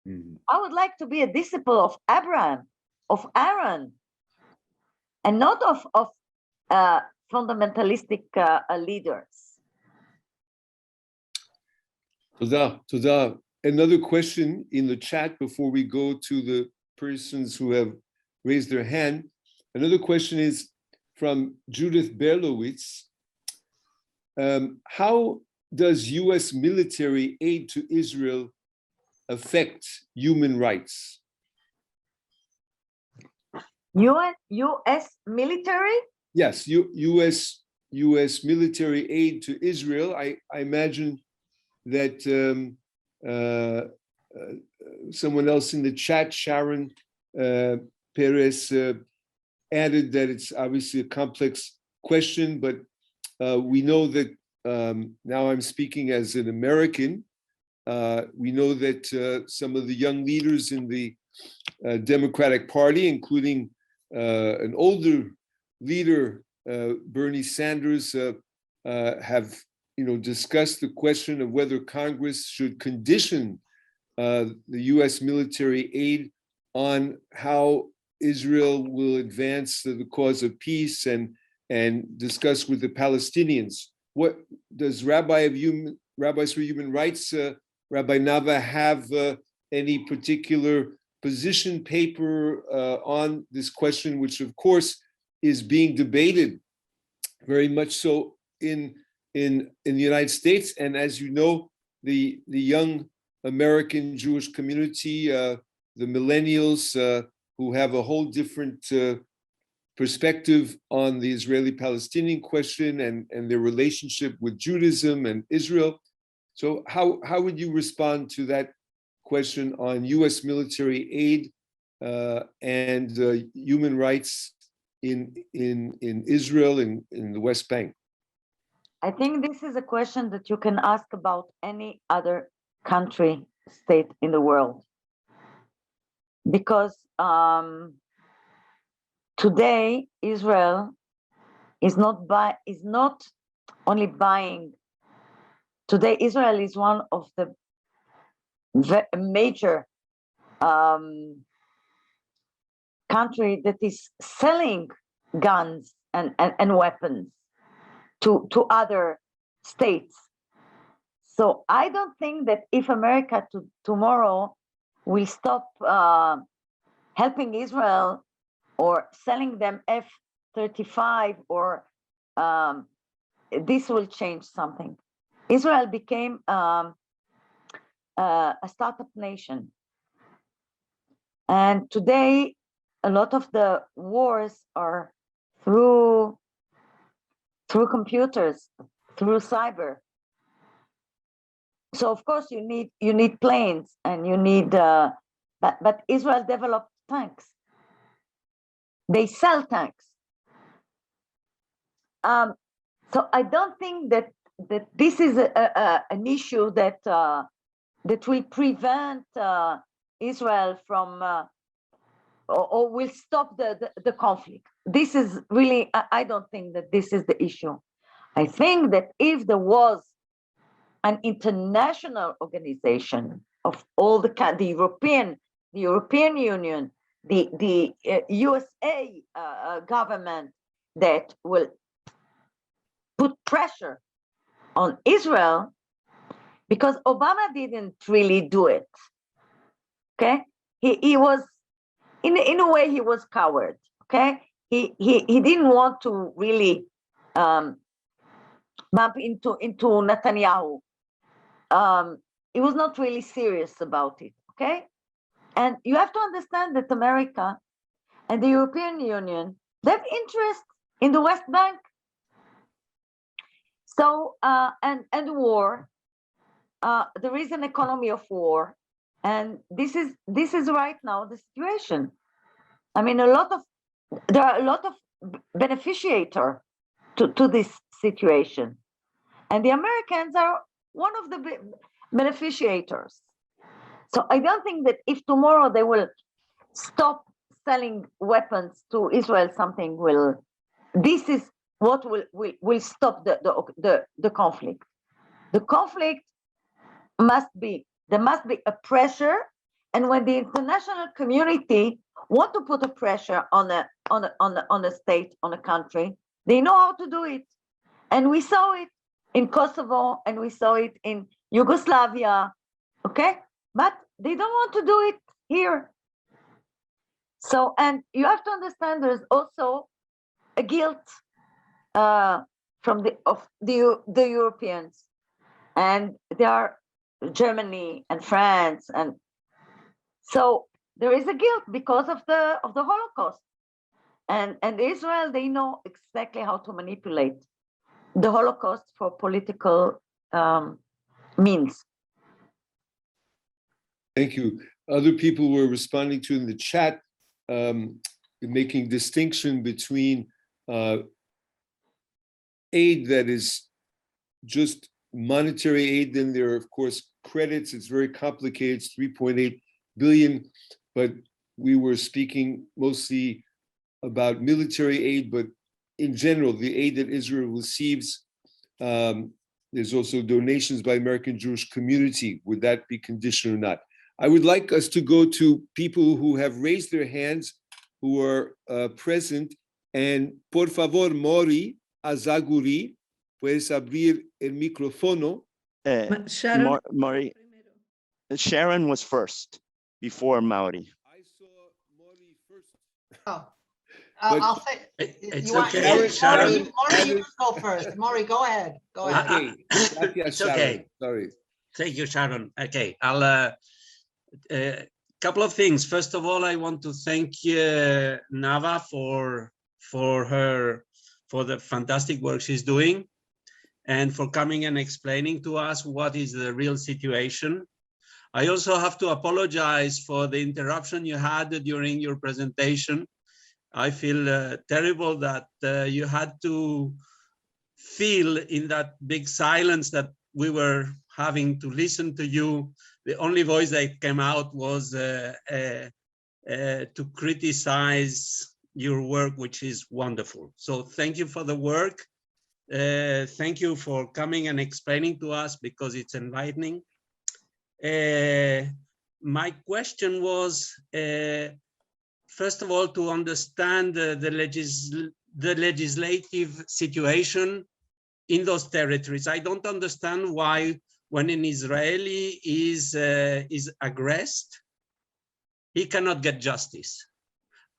Mm-hmm. I would like to be a disciple of Abraham, of Aaron, and not of fundamentalistic leaders. Toda. Another question in the chat before we go to the persons who have raised their hand. Another question is from Judith Berkowitz. How does U.S. military aid to Israel affect human rights? U.S. military? Yes, U.S. military aid to Israel. I imagine that someone else in the chat, Sharon Perez, added that it's obviously a complex question, but we know that now I'm speaking as an American. We know that some of the young leaders in the Democratic Party, including an older leader, Bernie Sanders, have discussed the question of whether Congress should condition the U.S. military aid on how Israel will advance the cause of peace and discuss with the Palestinians. What does Rabbis for Human Rights, Rabbi Nava, have any particular position paper on this question, which of course is being debated very much so in the United States, and as you know, the young American Jewish community, the millennials, who have a whole different perspective on the Israeli-Palestinian question and their relationship with Judaism and Israel. So how would you respond to that question on U.S. military aid and human rights in Israel and in the West Bank? I think this is a question that you can ask about any other country, state in the world. Because today Israel is not only buying. Today Israel is one of the major country that is selling guns and weapons to other states. So I don't think that if America tomorrow will stop helping Israel or selling them F-35 or this will change something. Israel became a startup nation. And today, a lot of the wars are through computers, through cyber. So of course you need planes and you need, but Israel developed tanks. They sell tanks. So I don't think that this is an issue that will prevent Israel from or will stop the conflict. This is really, I don't think that this is the issue. I think that if there was an international organization of all the European Union, the USA government that will put pressure on Israel, because Obama didn't really do it. Okay, he was in a way he was coward. Okay, he didn't want to really bump into Netanyahu. He was not really serious about it. Okay, and you have to understand that America and the European Union, they have interest in the West Bank. So and war, there is an economy of war, and this is right now the situation. I mean, there are a lot of beneficiaries to this situation, and the Americans are one of the beneficiaries. So I don't think that if tomorrow they will stop selling weapons to Israel, something will. This is what will stop the conflict. The conflict there must be a pressure, and when the international community want to put a pressure on a state, on a country, they know how to do it. And we saw it in Kosovo, and we saw it in Yugoslavia, okay? But they don't want to do it here. So, and you have to understand there's also a guilt from the Europeans, and there are Germany and France, and so there is a guilt because of the Holocaust. And Israel, they know exactly how to manipulate the Holocaust for political means. Thank you. Other people were responding to in the chat, making distinction between aid that is just monetary aid. Then there are, of course, credits. It's very complicated. It's 3.8 billion, but we were speaking mostly about military aid, but in general, the aid that Israel receives, there's also donations by American Jewish community. Would that be conditional or not? I would like us to go to people who have raised their hands, who are present. And por favor, Mori Azaguri, puedes abrir el micrófono. Sharon, Maury, Sharon was first before Maori. I saw Mori first. Oh, But- I'll say. It's You want- okay, Sharon. Maury, you go first. Maury, go ahead. Go ahead. Okay, gracias, It's Sharon. okay. Sorry. Thank you, Sharon. Okay, I'll couple of things. First of all, I want to thank Nava for the fantastic work she's doing, and for coming and explaining to us what is the real situation. I also have to apologize for the interruption you had during your presentation. I feel terrible that you had to feel in that big silence that we were having to listen to you. The only voice that came out was to criticize your work, which is wonderful. So thank you for the work. Thank you for coming and explaining to us, because it's enlightening. My question was, first of all, to understand the legislative situation in those territories. I don't understand why, when an Israeli is aggressed, he cannot get justice.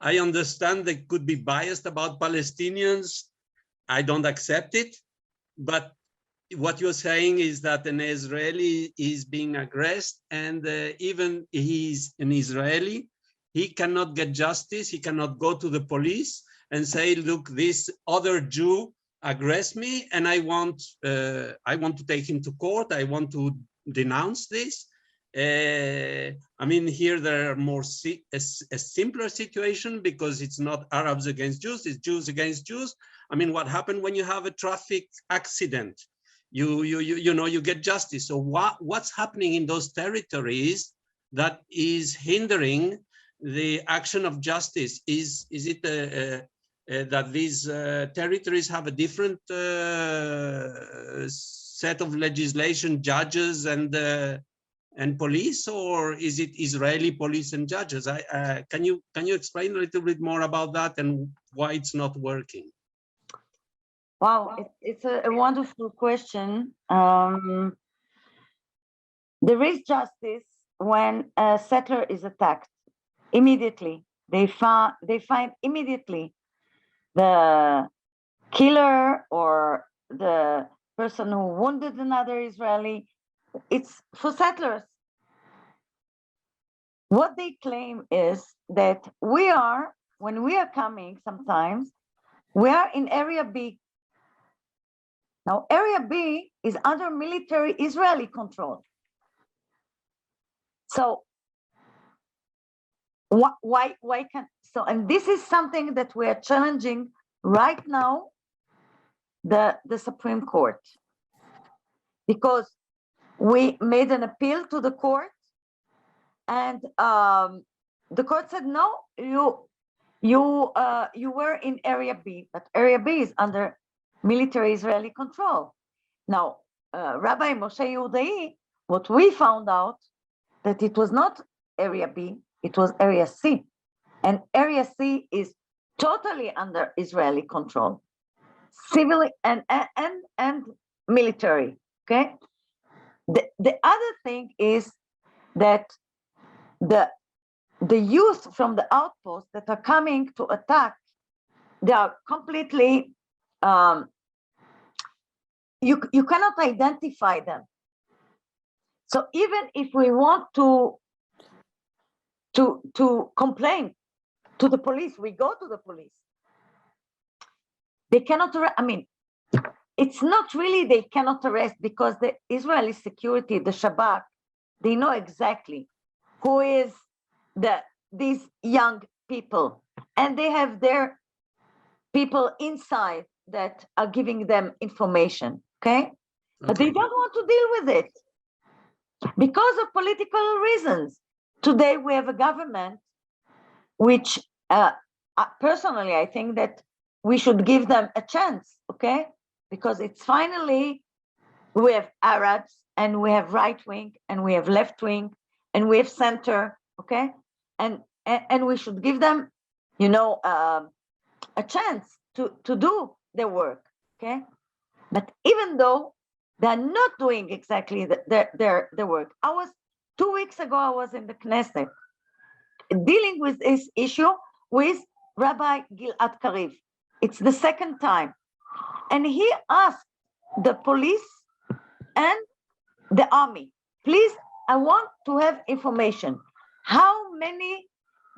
I understand they could be biased about Palestinians. I don't accept it. But what you're saying is that an Israeli is being aggressed, and even he's an Israeli, he cannot get justice. He cannot go to the police and say, look, this other Jew aggressed me, and I want to take him to court. I want to denounce this. I mean, here there are more a simpler situation, because it's not Arabs against Jews, it's Jews against Jews. I mean, what happened when you have a traffic accident? You know, you get justice. So what's happening in those territories that is hindering the action of justice? Is it that these territories have a different set of legislation, judges and police, or is it Israeli police and judges? Can you explain a little bit more about that and why it's not working? Wow, it's a wonderful question. There is justice when a settler is attacked. Immediately, they find immediately the killer or the person who wounded another Israeli. It's for settlers. What they claim is that when we are coming sometimes, we are in Area B. Now, Area B is under military Israeli control. So why can't, so, and this is something that we are challenging right now, the Supreme Court, because we made an appeal to the court, and the court said, no, you were in Area B, but Area B is under military Israeli control. Now, Rabbi Moshe Yehudai, what we found out, that it was not Area B, it was Area C. And Area C is totally under Israeli control, civil and military, okay? The other thing is that the youth from the outposts that are coming to attack, they are completely, you cannot identify them. So even if we want to complain to the police, we go to the police, They cannot, I mean, it's not really they cannot arrest, because the Israeli security, the Shabak, they know exactly who is these young people, and they have their people inside that are giving them information, okay? But they don't want to deal with it because of political reasons. Today we have a government which personally I think that we should give them a chance, okay? Because it's finally, we have Arabs and we have right wing and we have left wing and we have center, okay? And we should give them, you know, a chance to do their work, okay? But even though they're not doing exactly their work, 2 weeks ago, I was in the Knesset dealing with this issue with Rabbi Gilad Kariv. It's the second time. And he asked the police and the army, please, I want to have information. How many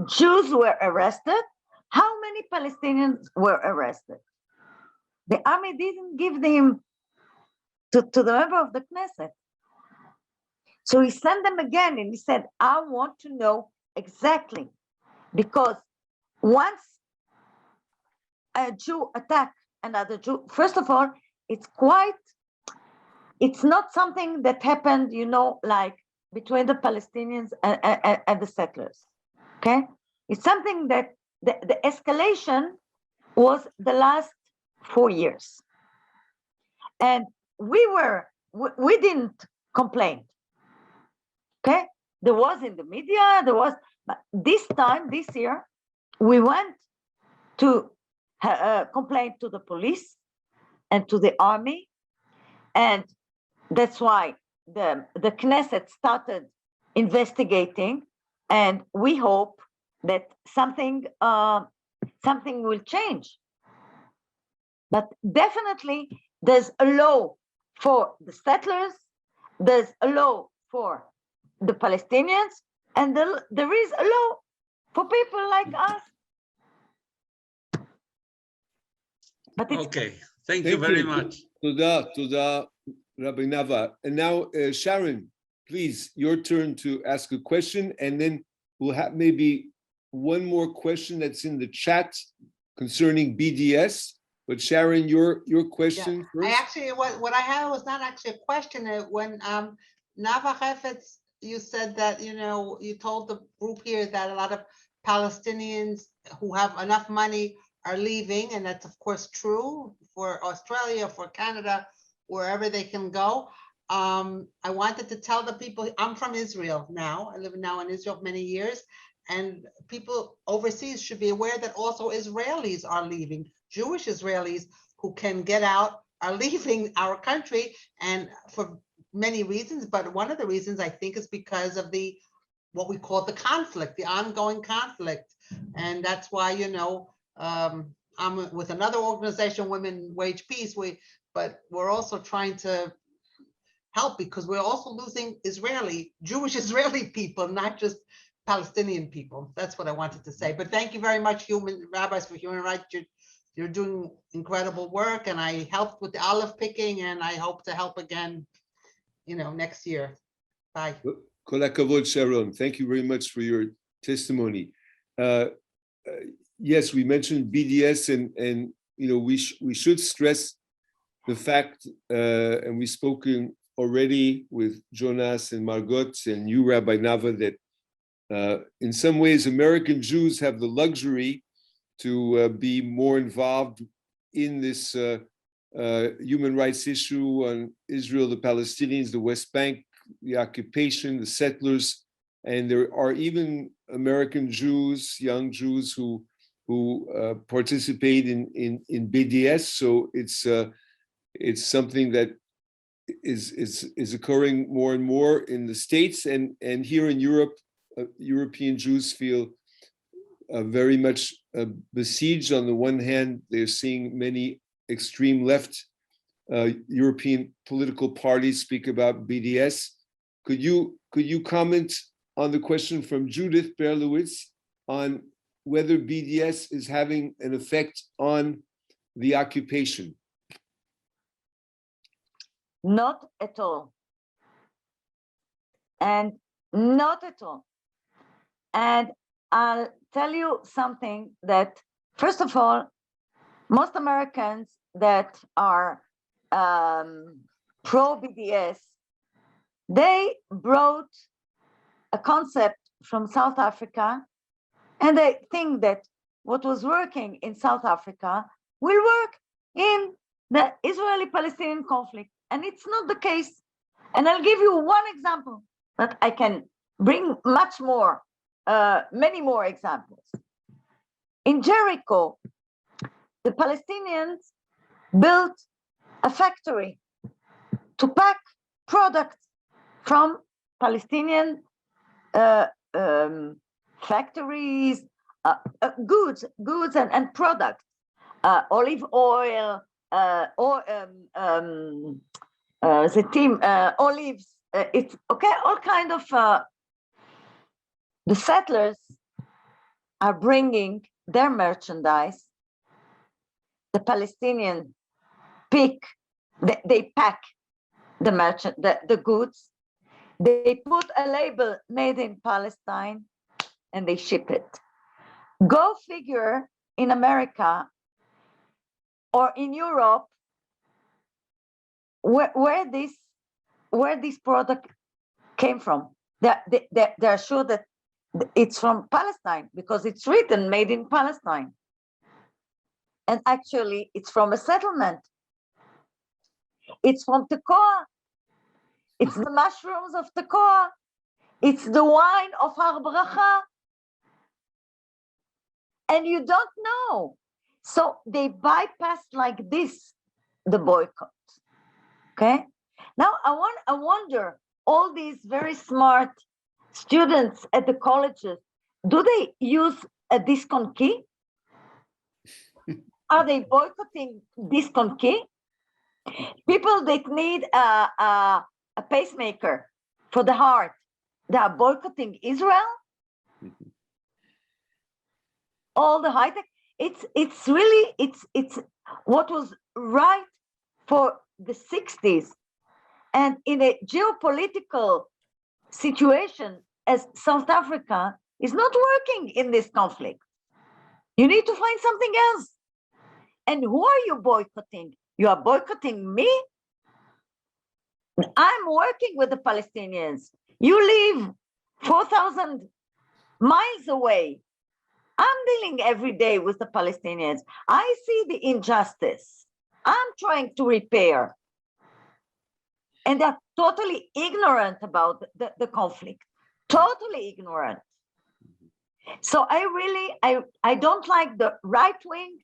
Jews were arrested? How many Palestinians were arrested? The army didn't give them to the member of the Knesset. So he sent them again and he said, I want to know exactly, because once a Jew attack another Jew, first of all, it's not something that happened, you know, like between the Palestinians and the settlers, okay? It's something that the escalation was the last 4 years. And we didn't complain, okay? There was in the media, but this year, we went to complain to the police and to the army. And that's why the Knesset started investigating, and we hope that something will change. But definitely there's a law for the settlers, there's a law for the Palestinians, and there is a law for people like us. But okay, thank you very much. Toda, Rabbi Nava. And now, Sharon, please, your turn to ask a question, and then we'll have maybe one more question that's in the chat concerning BDS. But Sharon, your question first. I actually, what I had was not actually a question. When Nava Hefetz, you said that, you know, you told the group here that a lot of Palestinians who have enough money are leaving, and that's of course true for Australia, for Canada, wherever they can go. I wanted to tell the people, I'm from Israel now. I live now in Israel for many years, and people overseas should be aware that also Israelis are leaving. Jewish Israelis who can get out are leaving our country, and for many reasons, but one of the reasons I think is because of what we call the conflict, the ongoing conflict. And that's why, you know, I'm with another organization, Women Wage Peace, but we're also trying to help because we're also losing Jewish Israeli people, not just Palestinian people. That's what I wanted to say. But thank you very much, Rabbis for Human Rights. You're doing incredible work, and I helped with the olive picking, and I hope to help again, you know, next year. Bye. Kol hakavod, Sharon. Thank you very much for your testimony. Yes, we mentioned BDS, and you know, we should stress the fact, and we've spoken already with Jonas and Margot and you, Rabbi Nava, that in some ways American Jews have the luxury to be more involved in this human rights issue on Israel, the Palestinians, the West Bank, the occupation, the settlers, and there are even American Jews, young Jews who participate in BDS. So it's something that is occurring more and more in the States, and here in Europe, European Jews feel very much besieged. On the one hand, they're seeing many extreme left European political parties speak about BDS. Could you comment on the question from Judith Berkowitz on whether BDS is having an effect on the occupation? Not at all. And not at all. And I'll tell you something that, first of all, most Americans that are pro-BDS, they brought a concept from South Africa, and they think that what was working in South Africa will work in the Israeli-Palestinian conflict. And it's not the case. And I'll give you one example, but I can bring much more, many more examples. In Jericho, the Palestinians built a factory to pack products from Palestinian factories, goods and products, olive oil, olives. It's okay. All kind of the settlers are bringing their merchandise. The Palestinian they pack the goods. They put a label made in Palestine and they ship it. Go figure in America or in Europe where this product came from. They're sure that it's from Palestine because it's written made in Palestine. And actually it's from a settlement. It's from Tekoa. It's the mushrooms of Tekoa. It's the wine of Har Bracha. And you don't know. So they bypass like this, the boycott. Okay? Now I wonder, all these very smart students at the colleges, do they use a discount key? Are they boycotting discount key? People that need a pacemaker for the heart, they are boycotting Israel? All the high tech, it's really what was right for the 60s. And in a geopolitical situation as South Africa is not working in this conflict. You need to find something else. And who are you boycotting? You are boycotting me? I'm working with the Palestinians. You live 4,000 miles away. I'm dealing every day with the Palestinians. I see the injustice. I'm trying to repair. And they're totally ignorant about the conflict. Totally ignorant. So I don't like the right wing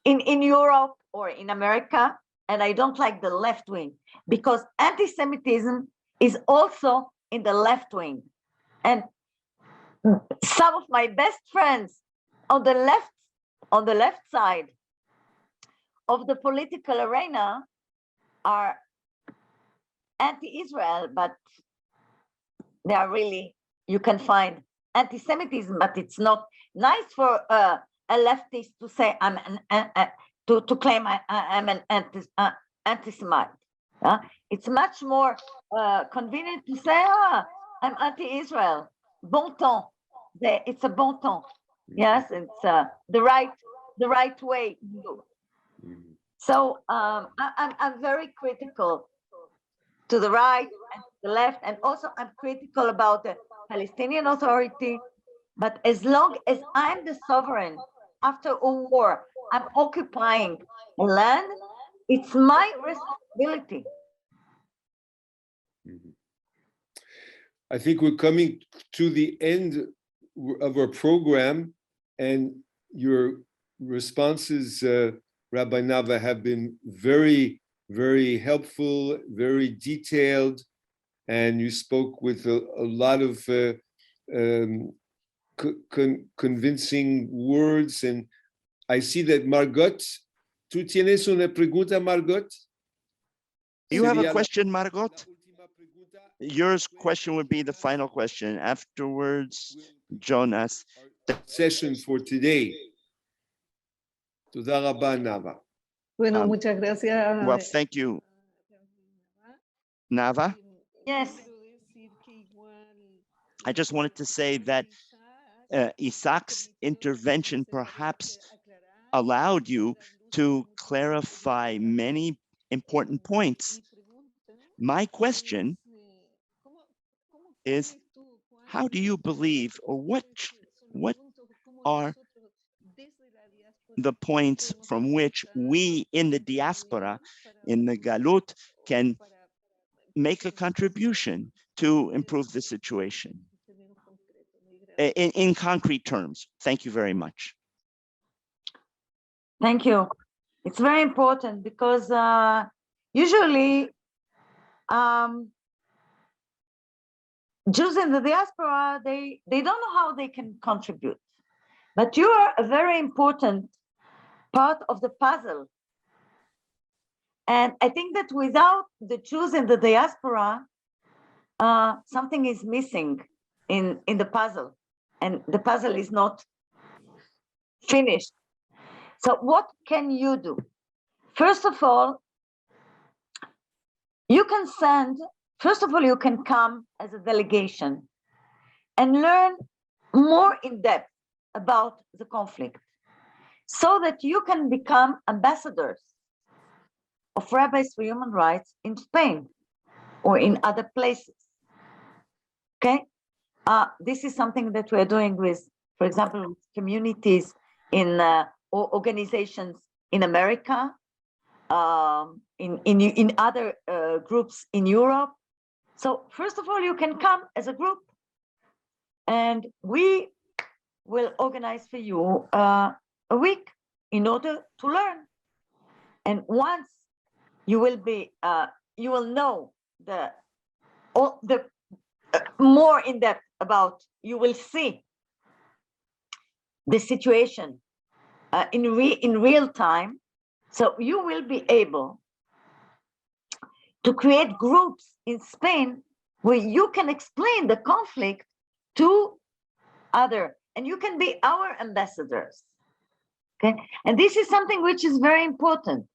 in Europe or in America, and I don't like the left wing, because anti-Semitism is also in the left wing. And some of my best friends on the left side of the political arena are anti-Israel, but they are really, you can find anti-Semitism, but it's not nice for a leftist to say to claim I'm an anti-Semite. It's much more convenient to say, I'm anti-Israel. Bon ton. It's a bon ton. Yes, it's the right way to do. So I'm very critical to the right and to the left, and also I'm critical about the Palestinian Authority. But as long as I'm the sovereign, after a war, I'm occupying land, it's my responsibility. I think we're coming to the end of our program, and your responses, Rabbi Nava, have been very, very helpful, very detailed, and you spoke with a lot of convincing words. And I see that Margot, ¿tú tienes una pregunta, Margot? You have a question, Margot? Your question would be the final question. Afterwards, Jonas. Session for today. Toda rabba, Nava. Bueno, muchas gracias. Well, thank you, Nava. Yes. I just wanted to say that Isaac's intervention perhaps allowed you to clarify many important points. My question is, how do you believe, or what are the points from which we in the diaspora, in the Galut, can make a contribution to improve the situation? In concrete terms. Thank you very much. Thank you. It's very important because usually Jews in the diaspora, they don't know how they can contribute. But you are a very important part of the puzzle. And I think that without the Jews in the diaspora, something is missing in the puzzle. And the puzzle is not finished. So what can you do? First of all, you can you can come as a delegation and learn more in depth about the conflict so that you can become ambassadors of Rabbis for Human Rights in Spain or in other places. Okay? This is something that we're doing with, for example, with communities in or organizations in America, in other groups in Europe. So first of all, you can come as a group, and we will organize for you a week in order to learn. And once you will be, you will know the more in depth about. You will see the situation in real time. So you will be able to create groups in Spain where you can explain the conflict to other, and you can be our ambassadors. Okay, and this is something which is very important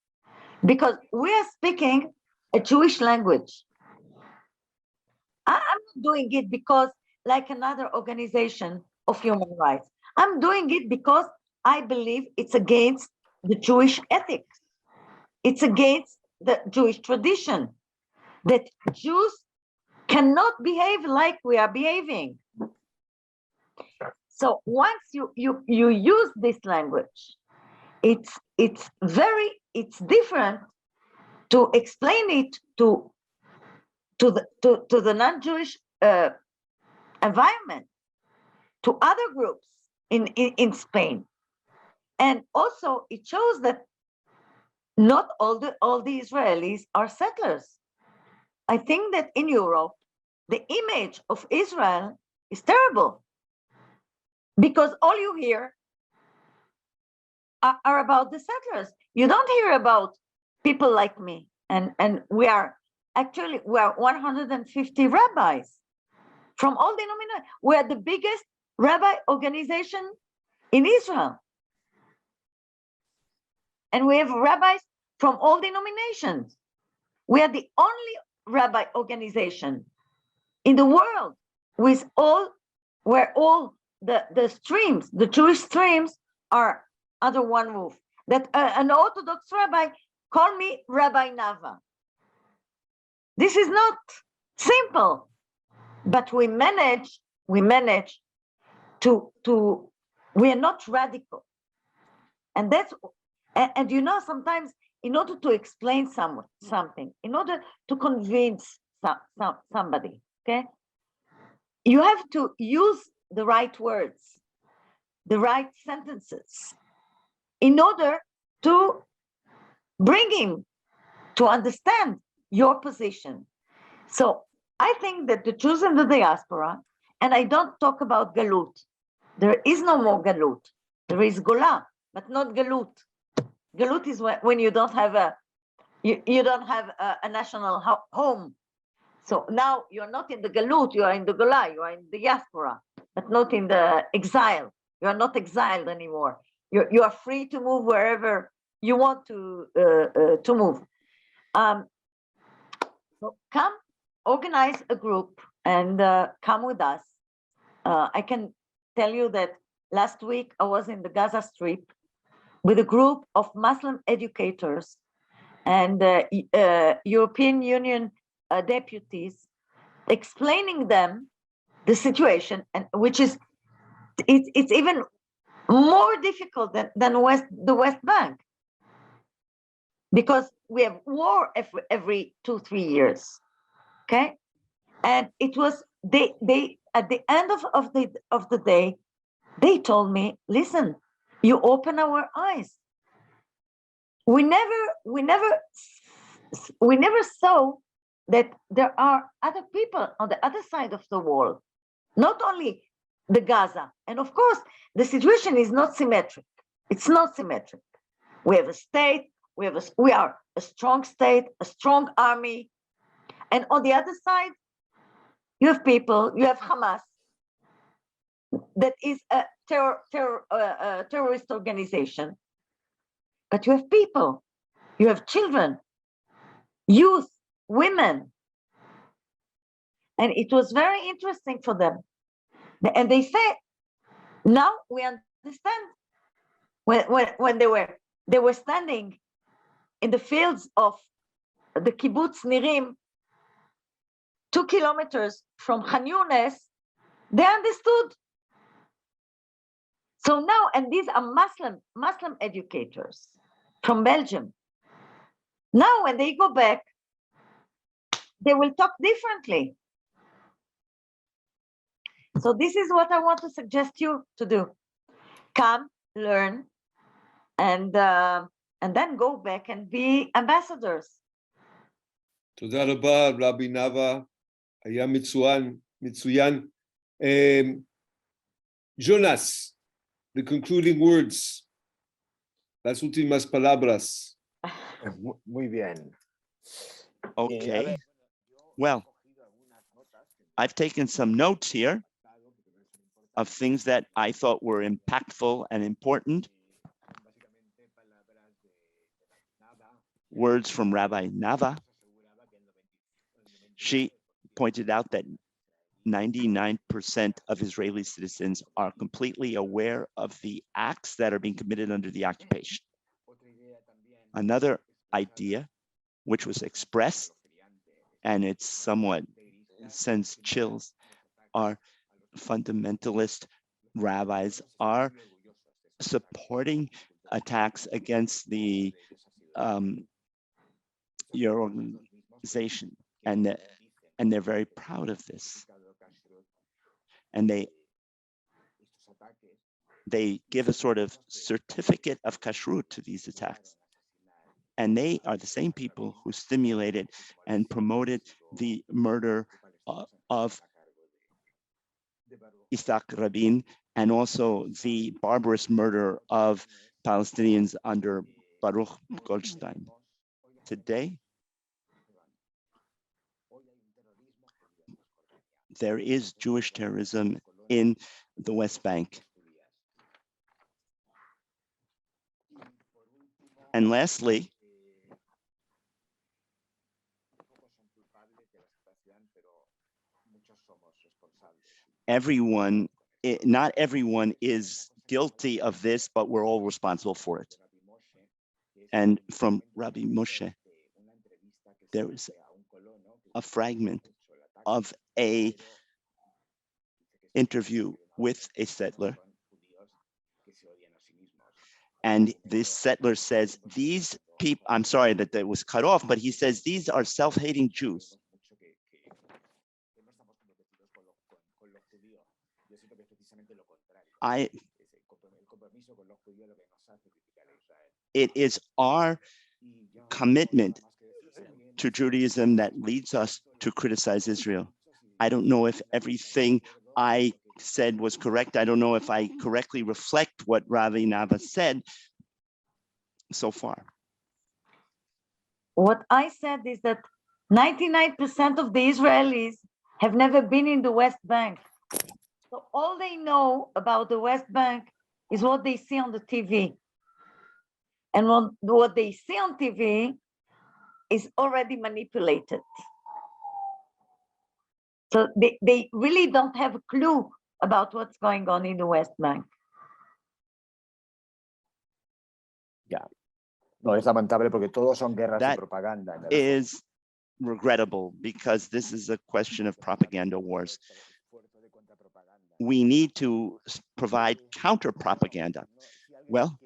because we are speaking a Jewish language. I'm not doing it because like another organization of human rights. I'm doing it because I believe it's against the Jewish ethics. It's against the Jewish tradition that Jews cannot behave like we are behaving. So once you use this language, it's different to explain it to the non-Jewish environment, to other groups in Spain. And also it shows that not all the Israelis are settlers. I think that in Europe, the image of Israel is terrible because all you hear are about the settlers. You don't hear about people like me. And we are 150 rabbis from all denominations. We are the biggest rabbi organization in Israel. And we have rabbis from all denominations. We are the only rabbi organization in the world with where all the streams, the Jewish streams, are under one roof. That an Orthodox rabbi called me Rabbi Nava. This is not simple, but we manage to we are not radical. And that's, and you know, sometimes in order to explain something, in order to convince somebody, okay, you have to use the right words, the right sentences, in order to bring him to understand your position. So I think that the Jews in the diaspora, and I don't talk about Galut. There is no more Galut. There is Gola, but not Galut. Galut is when you don't have you don't have a national home. So now you're not in the Galut, you are in the Gola, you are in the diaspora, but not in the exile. You are not exiled anymore. You are free to move wherever you want to move. So come organize a group and come with us. I can tell you that last week I was in the Gaza Strip with a group of Muslim educators and European Union deputies, explaining them the situation, and which is it's even more difficult than the West Bank, because we have war every 2-3 years. Okay, and it was they at the end of the day, they told me, listen, you open our eyes. We never saw that there are other people on the other side of the wall, not only the Gaza. And of course, the situation is not symmetric. It's not symmetric. We have a state, we are a strong state, a strong army. And on the other side, you have people, you have Hamas, that is a terrorist organization. But you have people, you have children, youth, women. And it was very interesting for them. And they say, now we understand. When they were standing in the fields of the kibbutz Nirim, 2 kilometers from Khan Yunis, they understood. So now, and these are Muslim educators from Belgium. Now, when they go back, they will talk differently. So this is what I want to suggest you to do. Come, learn, and then go back and be ambassadors. תודה רבה, רבי נאווה, היה מצוין. Jonas, the concluding words, las últimas palabras. Muy bien. Okay. Well, I've taken some notes here of things that I thought were impactful and important. Words from Rabbi Nava. She pointed out that 99% of Israeli citizens are completely aware of the acts that are being committed under the occupation. Another idea, which was expressed, and it somewhat sends chills, are fundamentalist rabbis are supporting attacks against your organization, and they're very proud of this. And they give a sort of certificate of kashrut to these attacks. And they are the same people who stimulated and promoted the murder of Isaac Rabin, and also the barbarous murder of Palestinians under Baruch Goldstein. Today, there is Jewish terrorism in the West Bank. And lastly, not everyone is guilty of this, but we're all responsible for it. And from Rabbi Moshe, there is a fragment of a interview with a settler. And this settler says, these people, I'm sorry that that was cut off, but he says, these are self-hating Jews. It is our commitment to Judaism that leads us to criticize Israel. I don't know if everything I said was correct. I don't know if I correctly reflect what Rabbi Nava said so far. What I said is that 99% of the Israelis have never been in the West Bank. So all they know about the West Bank is what they see on the TV. And what they see on TV is already manipulated. So they really don't have a clue about what's going on in the West Bank. Ya. No, es lamentable porque todos son guerras de That propaganda. en el fondo. is regrettable because this is a question of propaganda wars. We need to provide counter propaganda. Well,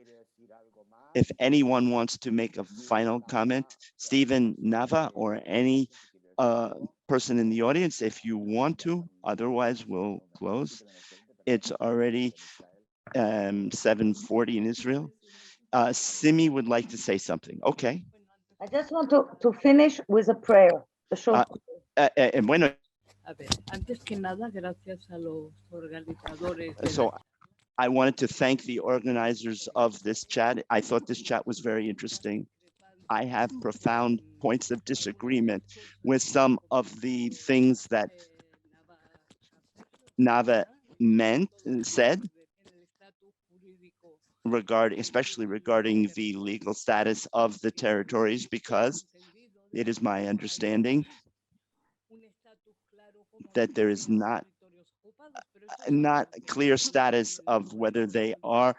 if anyone wants to make a final comment, Stephen, Nava, or any person in the audience, if you want to, otherwise we'll close. It's already 7:40 in Israel. Simi would like to say something. Okay. I just want to finish with a prayer. A short Bueno, A ver, antes que nada, gracias a los organizadores. so I wanted to thank the organizers of this chat. I thought this chat was very interesting. I have profound points of disagreement with some of the things that Nava said, especially regarding the legal status of the territories, because it is my understanding that there is not a clear status of whether they are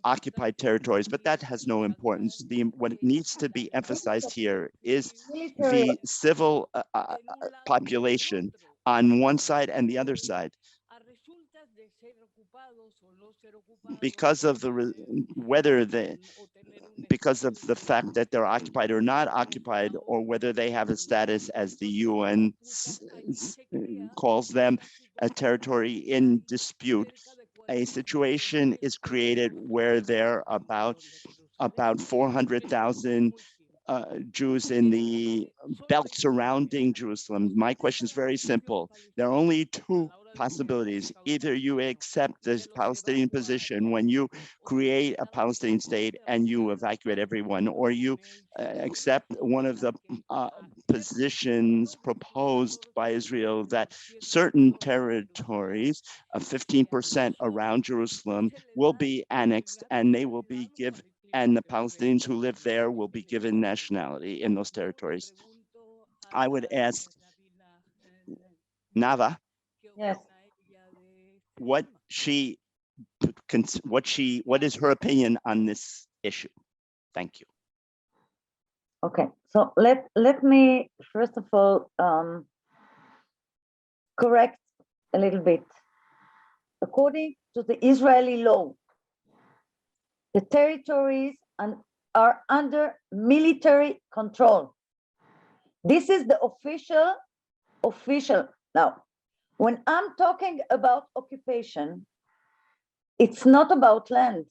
occupied territories, but that has no importance. What needs to be emphasized here is the civil population on one side and the other side. Because of because of the fact that they're occupied or not occupied, or whether they have a status as the UN calls them, a territory in dispute. A situation is created where there are about 400,000 Jews in the belt surrounding Jerusalem. My question is very simple. There are only two possibilities. Either you accept this Palestinian position when you create a Palestinian state and you evacuate everyone, or you accept one of the positions proposed by Israel that certain territories, 15% around Jerusalem, will be annexed and they will be given, and the Palestinians who live there will be given nationality in those territories. I would ask Nava, Yes. what is her opinion on this issue? Thank you. Okay, so let me first of all correct a little bit. According to the Israeli law, the territories are under military control. This is the official. Now, when I'm talking about occupation, it's not about land.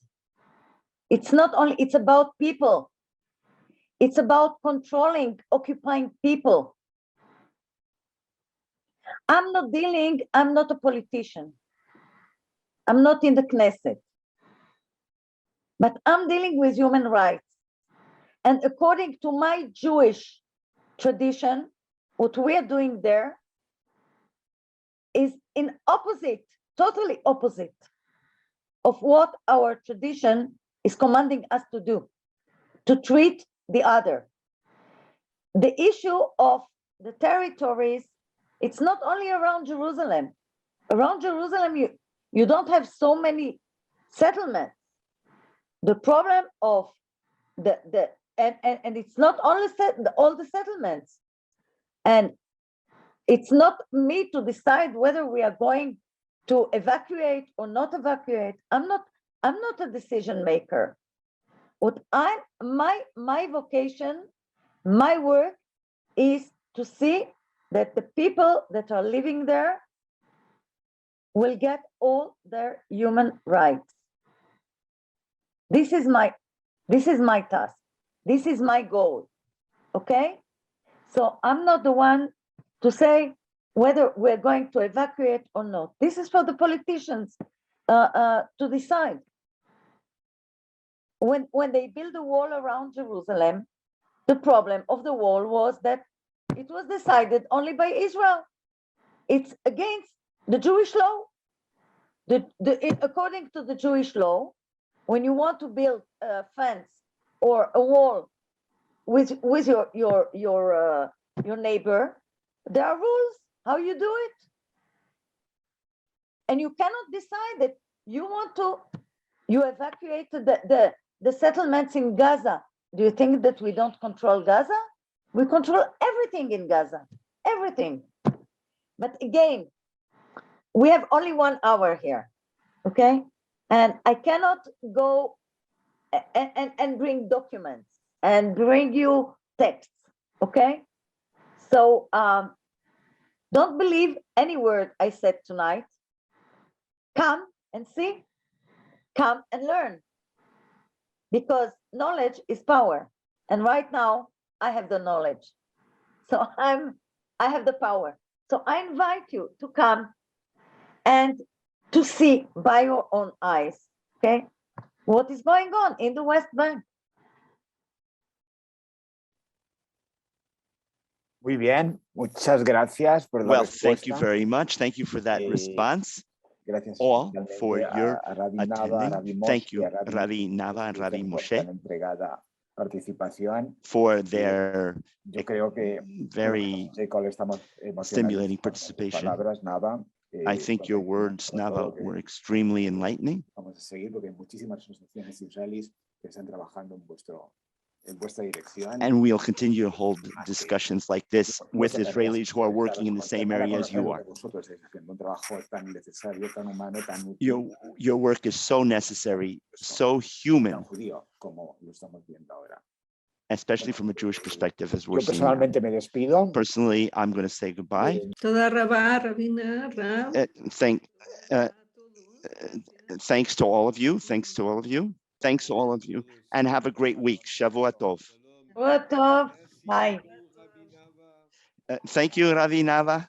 It's not only, it's about people. It's about controlling, occupying people. I'm not a politician. I'm not in the Knesset. But I'm dealing with human rights. And according to my Jewish tradition, what we are doing there is in opposite, totally opposite of what our tradition is commanding us to do, to treat the other. The issue of the territories, it's not only around Jerusalem. Around Jerusalem, you don't have so many settlements. The problem of and it's not only all the settlements, and it's not me to decide whether we are going to evacuate or not evacuate. I'm not a decision maker. What my vocation, my work is to see that the people that are living there will get all their human rights. This is my task. This is my goal. Okay? So I'm not the one to say whether we're going to evacuate or not. This is for the politicians to decide. When they build a wall around Jerusalem, the problem of the wall was that it was decided only by Israel. It's against the Jewish law. According to the Jewish law, when you want to build a fence or a wall with your neighbor, there are rules how you do it. And you cannot decide that you evacuate the settlements in Gaza. Do you think that we don't control Gaza? We control everything in Gaza, everything. But again, we have only 1 hour here, okay? And I cannot go and bring documents and bring you texts, okay? So don't believe any word I said tonight. Come and see, come and learn, because knowledge is power. And right now I have the knowledge. So I have the power. So I invite you to come and to see by your own eyes, okay, what is going on in the West Bank. Muy bien, muchas gracias por la Well, respuesta. thank you very much. Thank you for that response. Gracias all for your a Rabbi Nava, attending. Rabbi Moshe, Thank you, Rabbi Rabbi Nava and Rabbi Moshe, participación. for their Yo creo que very stimulating participation. Palabras, Nava, I think your words, Nava, were extremely enlightening. Vamos a seguir porque hay muchísimas asociaciones israelíes que están trabajando en vuestra dirección. And we'll continue to hold discussions like this with Israelis who are working in the same area as you are. Your work is so necessary, so human, especially from a Jewish perspective, as we're seeing now. Personally, I'm going to say goodbye. Thanks to all of you. Thanks to all of you. Thanks to all of you. And have a great week. Shavua Tov. Shavua Tov. Bye. Thank you, Ravi Nava.